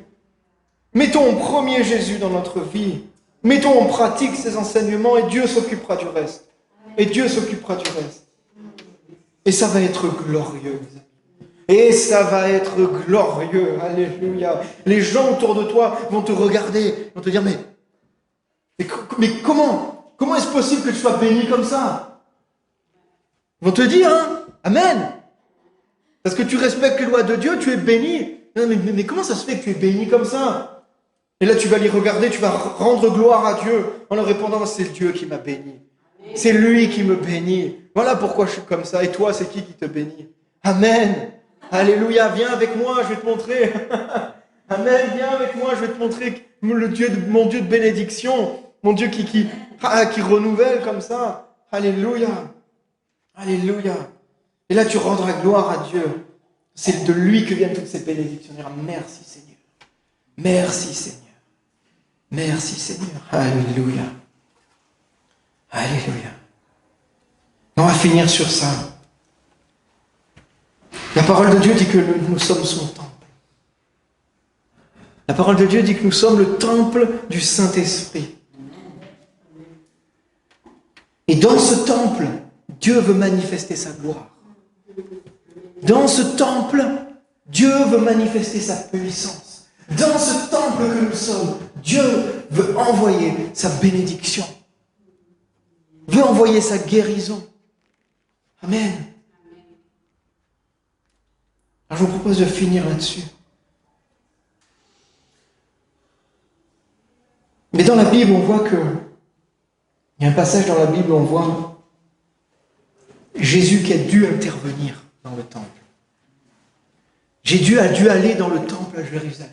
Mettons en premier Jésus dans notre vie. Mettons en pratique ses enseignements et Dieu s'occupera du reste. Et Dieu s'occupera du reste. Et ça va être glorieux. Et ça va être glorieux. Alléluia. Les gens autour de toi vont te regarder, vont te dire, mais comment est-ce possible que tu sois béni comme ça? Ils vont te dire, Amen. Parce que tu respectes les lois de Dieu, tu es béni. Mais comment ça se fait que tu es béni comme ça? Et là, tu vas les regarder, tu vas rendre gloire à Dieu en leur répondant, c'est Dieu qui m'a béni. C'est lui qui me bénit. Voilà pourquoi je suis comme ça. Et toi, c'est qui te bénit? Amen. Alléluia. Viens avec moi, je vais te montrer. Amen. Viens avec moi, je vais te montrer mon Dieu de bénédiction. Mon Dieu qui renouvelle comme ça. Alléluia. Alléluia. Et là, tu rendras gloire à Dieu. C'est de lui que viennent toutes ces bénédictions. Merci Seigneur. Merci Seigneur. Merci Seigneur. Alléluia. Alléluia. On va finir sur ça. La parole de Dieu dit que nous sommes son temple. La parole de Dieu dit que nous sommes le temple du Saint-Esprit. Et dans ce temple, Dieu veut manifester sa gloire. Dans ce temple, Dieu veut manifester sa puissance. Dans ce temple que nous sommes, Dieu veut envoyer sa bénédiction. Veut envoyer sa guérison. Amen. Alors je vous propose de finir là-dessus. Mais dans la Bible, on voit que il y a un passage dans la Bible où on voit Jésus qui a dû intervenir dans le temple. Jésus a dû aller dans le temple à Jérusalem.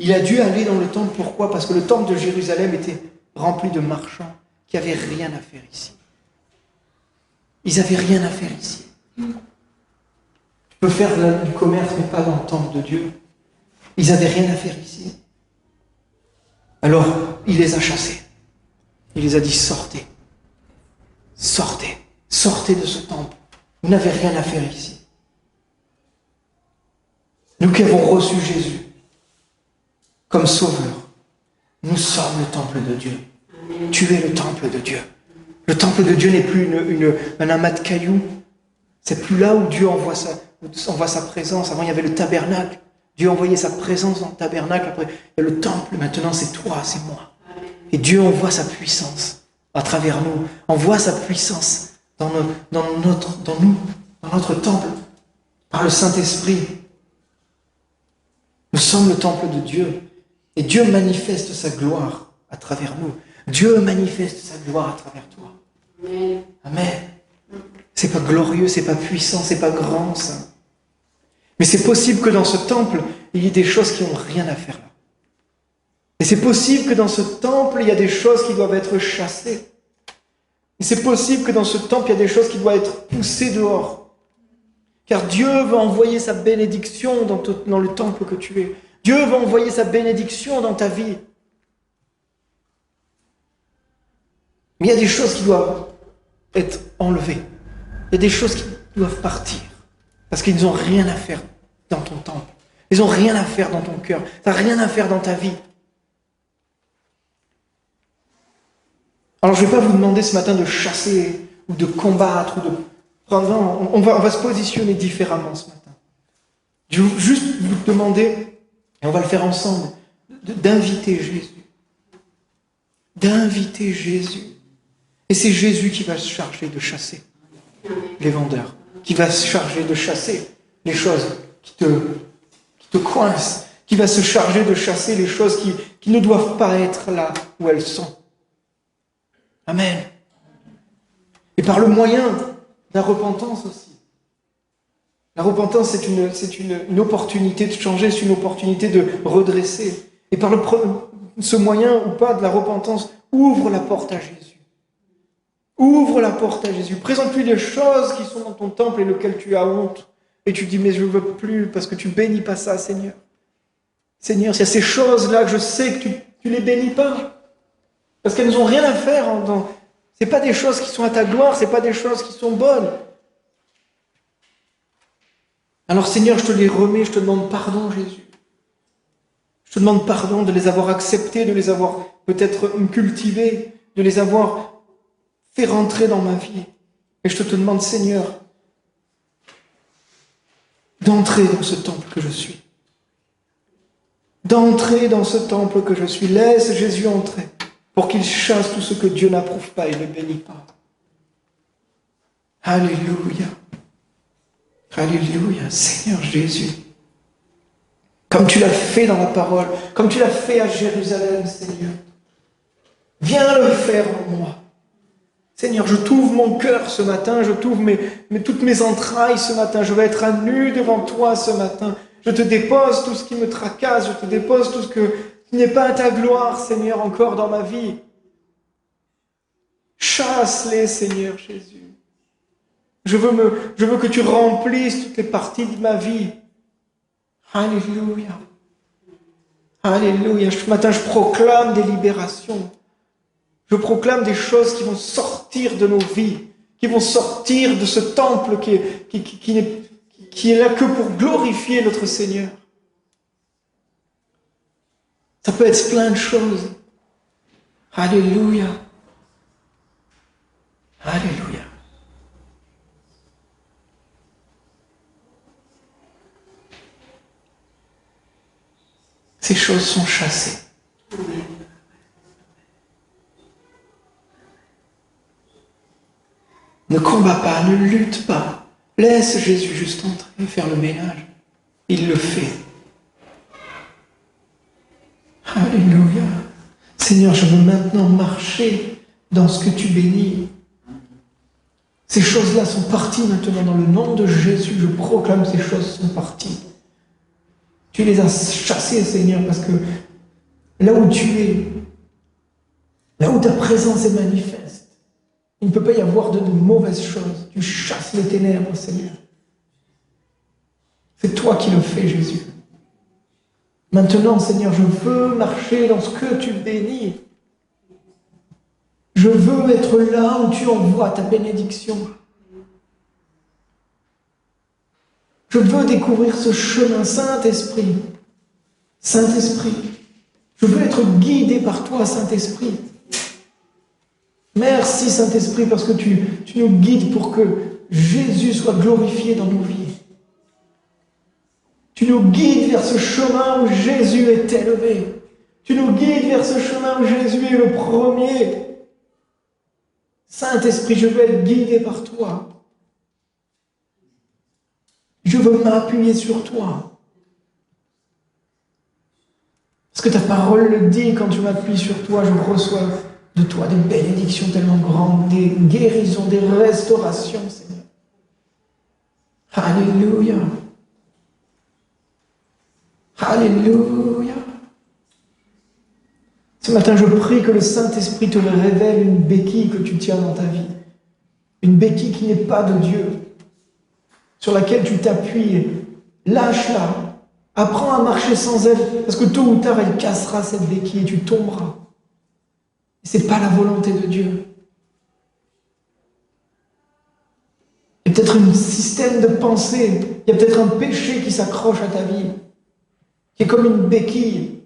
Il a dû aller dans le temple, pourquoi? Parce que le temple de Jérusalem était rempli de marchands qui n'avaient rien à faire ici. Ils n'avaient rien à faire ici. Tu peux faire du commerce, mais pas dans le temple de Dieu. Ils n'avaient rien à faire ici. Alors, il les a chassés. Il les a dit, sortez. Sortez. Sortez de ce temple. Vous n'avez rien à faire ici. Nous qui avons reçu Jésus comme sauveur, nous sommes le temple de Dieu. Tu es le temple de Dieu. Le temple de Dieu n'est plus un amas de cailloux. C'est plus là où Dieu envoie sa présence. Avant, il y avait le tabernacle. Dieu envoyait sa présence dans le tabernacle. Après, il y a le temple. Maintenant, c'est toi, c'est moi. Et Dieu envoie sa puissance à travers nous. Envoie sa puissance dans notre temple, par le Saint-Esprit. Nous sommes le temple de Dieu. Et Dieu manifeste sa gloire à travers nous. Dieu manifeste sa gloire à travers toi. Amen. Amen. C'est pas glorieux, c'est pas puissant, c'est pas grand, ça. Mais c'est possible que dans ce temple, il y ait des choses qui n'ont rien à faire là. Et c'est possible que dans ce temple, il y a des choses qui doivent être chassées. Et c'est possible que dans ce temple, il y a des choses qui doivent être poussées dehors. Car Dieu veut envoyer sa bénédiction dans le temple que tu es. Dieu veut envoyer sa bénédiction dans ta vie. Mais il y a des choses qui doivent être enlevées. Il y a des choses qui doivent partir. Parce qu'ils n'ont rien à faire dans ton temple. Ils n'ont rien à faire dans ton cœur. Tu n'as rien à faire dans ta vie. Alors je ne vais pas vous demander ce matin de chasser ou de combattre ou de... On va se positionner différemment ce matin. Je veux juste vous demander, et on va le faire ensemble, d'inviter Jésus. D'inviter Jésus. Et c'est Jésus qui va se charger de chasser les vendeurs, qui va se charger de chasser les choses qui te coincent, qui va se charger de chasser les choses qui ne doivent pas être là où elles sont. Amen. Et par le moyen de la repentance aussi. La repentance, c'est une opportunité de changer, c'est une opportunité de redresser. Et par ce moyen ou pas de la repentance, ouvre la porte à Jésus. Ouvre la porte à Jésus. Présente-lui les choses qui sont dans ton temple et lesquelles tu as honte. Et tu dis, mais je ne veux plus parce que tu ne bénis pas ça, Seigneur. Seigneur, il y a ces choses-là que je sais que tu ne les bénis pas. Parce qu'elles n'ont rien à faire. Ce n'est pas des choses qui sont à ta gloire, ce n'est pas des choses qui sont bonnes. Alors Seigneur, je te les remets, je te demande pardon, Jésus. Je te demande pardon de les avoir acceptés, de les avoir peut-être cultivés, de les avoir fait rentrer dans ma vie. Et je te demande, Seigneur, d'entrer dans ce temple que je suis. D'entrer dans ce temple que je suis. Laisse Jésus entrer pour qu'il chasse tout ce que Dieu n'approuve pas et ne bénit pas. Alléluia. Alléluia. Seigneur Jésus. comme tu l'as fait dans la parole, comme tu l'as fait à Jérusalem, Seigneur. Viens le faire en moi. Seigneur, je t'ouvre mon cœur ce matin, je t'ouvre toutes mes entrailles ce matin. Je vais être à nu devant toi ce matin. Je te dépose tout ce qui me tracasse, je te dépose tout ce qui n'est pas à ta gloire, Seigneur, encore dans ma vie. Chasse-les, Seigneur Jésus. Je veux que tu remplisses toutes les parties de ma vie. Alléluia. Alléluia. Ce matin, je proclame des libérations. Je proclame des choses qui vont sortir de nos vies, qui vont sortir de ce temple qui est là que pour glorifier notre Seigneur. Ça peut être plein de choses. Alléluia. Alléluia. Ces choses sont chassées. Ne combat pas, ne lutte pas. Laisse Jésus juste entrer et faire le ménage. Il le fait. Alléluia. Seigneur, je veux maintenant marcher dans ce que tu bénis. Ces choses-là sont parties maintenant dans le nom de Jésus. Je proclame ces choses sont parties. Tu les as chassées, Seigneur, parce que là où tu es, là où ta présence est manifeste, il ne peut pas y avoir de mauvaises choses. Tu chasses les ténèbres, Seigneur. C'est toi qui le fais, Jésus. Maintenant, Seigneur, je veux marcher dans ce que tu bénis. Je veux être là où tu envoies ta bénédiction. Je veux découvrir ce chemin, Saint-Esprit. Saint-Esprit. Je veux être guidé par toi, Saint-Esprit. Merci, Saint-Esprit, parce que tu nous guides pour que Jésus soit glorifié dans nos vies. Tu nous guides vers ce chemin où Jésus est élevé. Tu nous guides vers ce chemin où Jésus est le premier. Saint-Esprit, je veux être guidé par toi. Je veux m'appuyer sur toi. Parce que ta parole le dit, quand je m'appuie sur toi, je reçois de toi des bénédictions tellement grandes, des guérisons, des restaurations, Seigneur. Alléluia. Alléluia. Ce matin, je prie que le Saint-Esprit te révèle une béquille que tu tiens dans ta vie. Une béquille qui n'est pas de Dieu, sur laquelle tu t'appuies. Lâche-la. Apprends à marcher sans elle, parce que tôt ou tard, elle cassera cette béquille et tu tomberas. Ce n'est pas la volonté de Dieu. Il y a peut-être un système de pensée, il y a peut-être un péché qui s'accroche à ta vie, qui est comme une béquille.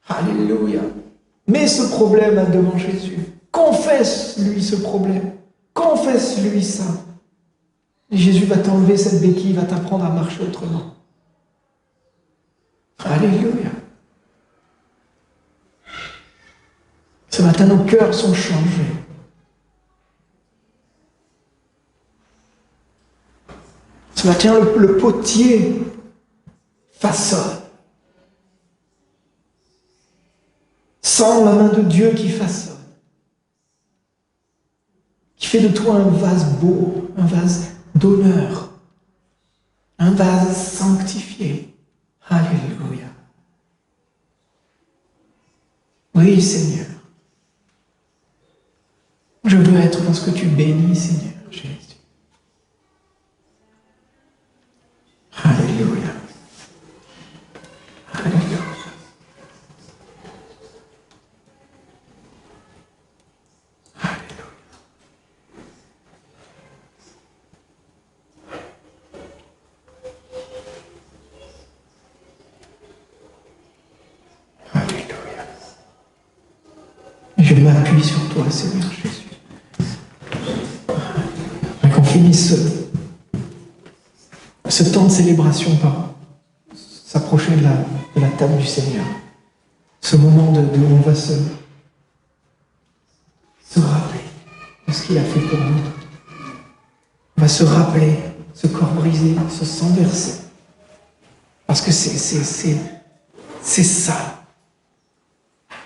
Alléluia. Mets ce problème devant Jésus. Confesse-lui ce problème. Confesse-lui ça. Et Jésus va t'enlever cette béquille, va t'apprendre à marcher autrement. Alléluia. Ce matin, nos cœurs sont changés. Ce matin, le potier façonne. Sens la main de Dieu qui façonne. Qui fait de toi un vase beau, un vase d'honneur, un vase sanctifié. Alléluia. Oui, Seigneur. Je veux être dans ce que tu bénis, Seigneur Jésus. Alléluia. Alléluia. Alléluia. Alléluia. Je m'appuie sur toi, Seigneur Jésus. Et qu'on finisse ce temps de célébration par s'approcher de la table du Seigneur. Ce moment où on va se rappeler de ce qu'il a fait pour nous. On va se rappeler ce corps brisé, ce sang versé. Parce que c'est ça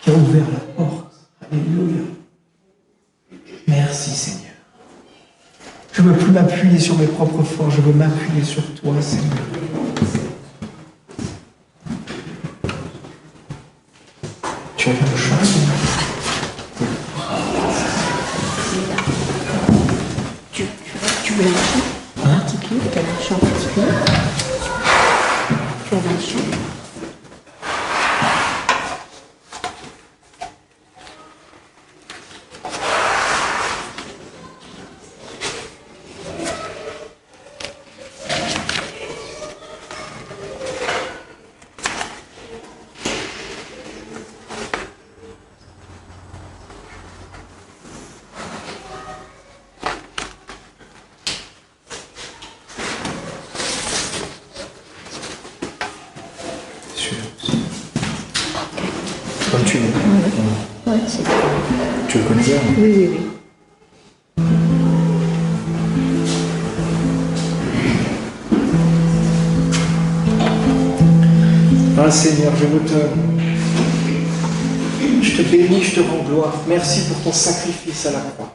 qui a ouvert la porte. Alléluia. Merci Seigneur. Je ne veux plus m'appuyer sur mes propres forces, je veux m'appuyer sur toi, Seigneur. Tu as le chant, Seigneur. Tu veux un chant particulier? Tu as un chant particulier? Tu as un chant? Comme tu veux. Ouais, c'est ça. Tu le connais bien? Oui, oui, oui. Ah Seigneur, je te bénis, je te rends gloire. Merci pour ton sacrifice à la croix.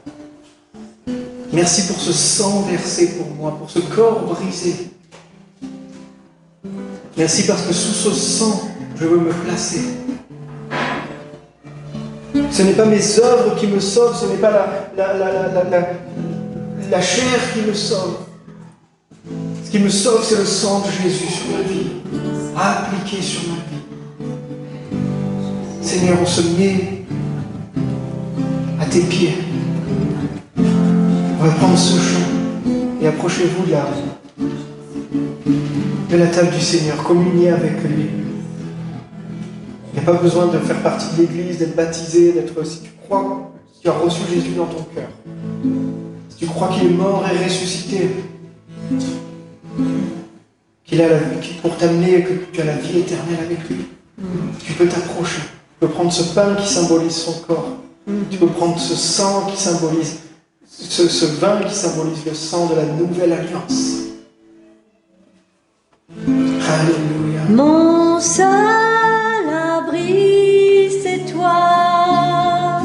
Merci pour ce sang versé pour moi, pour ce corps brisé. Merci parce que sous ce sang, je veux me placer. Ce n'est pas mes œuvres qui me sauvent, ce n'est pas la chair qui me sauve. Ce qui me sauve, c'est le sang de Jésus sur ma vie, appliqué sur ma vie. Seigneur, on se met à tes pieds. On va prendre ce chant et approchez-vous de la table du Seigneur, communiez avec lui. Il n'y a pas besoin de faire partie de l'Église, d'être baptisé, si tu crois, si tu as reçu Jésus dans ton cœur, si tu crois qu'il est mort et ressuscité, qu'il a la vie pour t'amener, que tu as la vie éternelle avec lui, tu peux t'approcher. Tu peux prendre ce pain qui symbolise son corps. Tu peux prendre ce sang qui symbolise, ce vin qui symbolise le sang de la nouvelle alliance. Alléluia. Mon seul abri, c'est toi.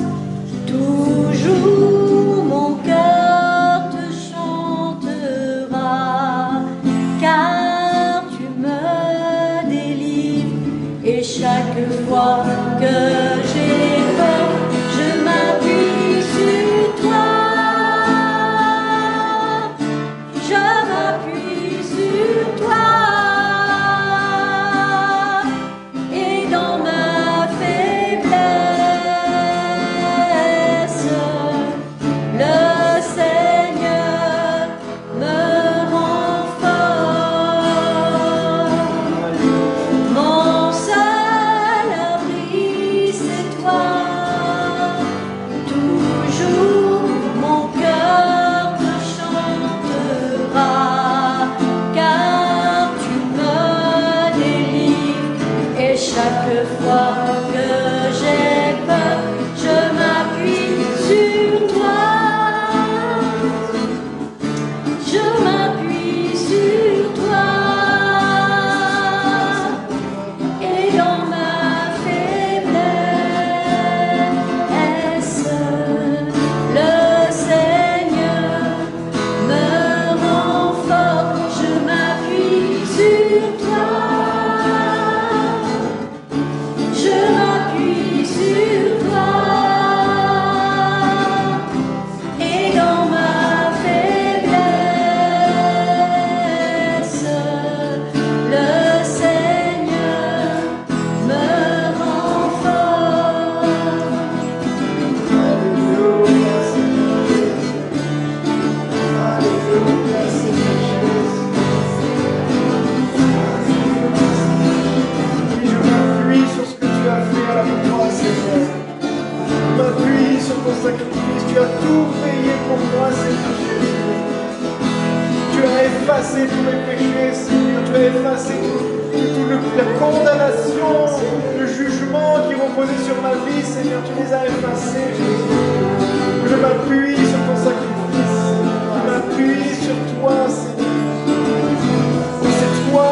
Toujours mon cœur te chantera, car tu me délivres. Et chaque fois que j'ai peur, je m'appuie sur toi. Je m'appuie sur toi.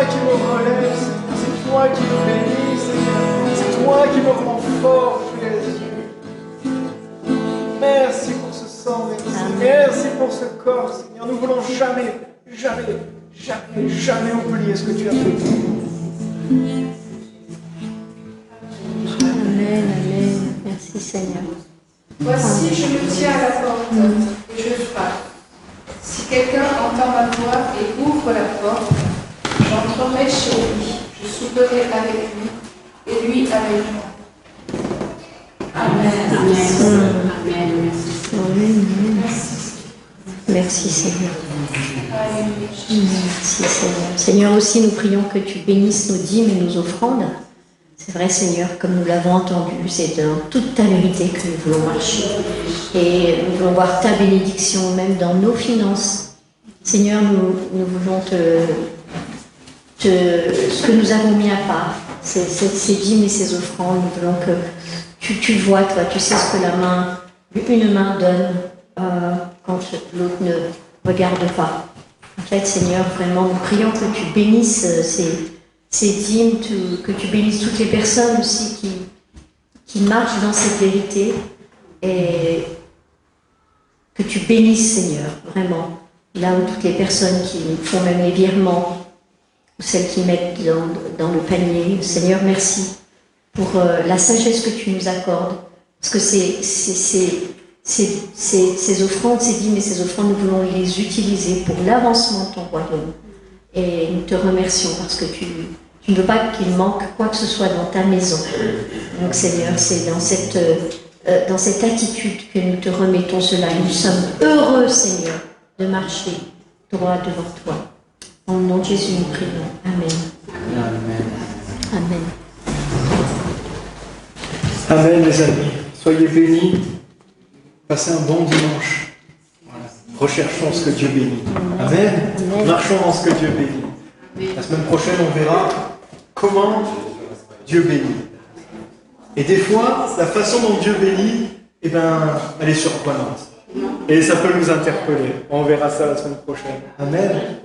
Qui me relève, toi qui me bénis, Seigneur. C'est toi qui me rends fort, Jésus. Merci pour ce sang, merci. Merci pour ce corps, Seigneur. Nous voulons jamais, jamais, jamais, jamais oublier ce que tu as fait pour nous. Amen, amen. Merci Seigneur. Voici, je me tiens à la porte et je frappe. Si quelqu'un entend ma voix et ouvre la porte, j'entrerai chez lui, je souperai avec lui et lui avec moi. Amen. Amen. Amen. Merci Seigneur. Merci Seigneur. Seigneur, aussi nous prions que tu bénisses nos dîmes et nos offrandes. C'est vrai Seigneur, comme nous l'avons entendu, c'est dans toute ta vérité que nous voulons marcher. Et nous voulons voir ta bénédiction même dans nos finances. Seigneur, nous voulons ce que nous avons mis à part, ces dîmes et ces offrandes, nous voulons que tu vois, toi, tu sais ce que une main donne quand l'autre ne regarde pas. En fait, Seigneur, vraiment, nous prions que tu bénisses ces dîmes, que tu bénisses toutes les personnes aussi qui marchent dans cette vérité et que tu bénisses, Seigneur, vraiment, là où toutes les personnes qui font même les virements ou celles qui mettent dans le panier. Seigneur, merci pour la sagesse que tu nous accordes, parce que ces offrandes, ces dîmes et ces offrandes, nous voulons les utiliser pour l'avancement de ton royaume. Et nous te remercions parce que tu ne veux pas qu'il manque quoi que ce soit dans ta maison. Donc Seigneur, c'est dans cette attitude que nous te remettons cela. Et nous sommes heureux, Seigneur, de marcher droit devant toi. Au nom de Jésus, nous prions. Amen. Amen. Amen, mes amis. Soyez bénis. Passez un bon dimanche. Voilà. Recherchons ce que Dieu bénit. Amen. Amen. Marchons dans ce que Dieu bénit. La semaine prochaine, on verra comment Dieu bénit. Et des fois, la façon dont Dieu bénit, elle est surprenante. Et ça peut nous interpeller. On verra ça la semaine prochaine. Amen.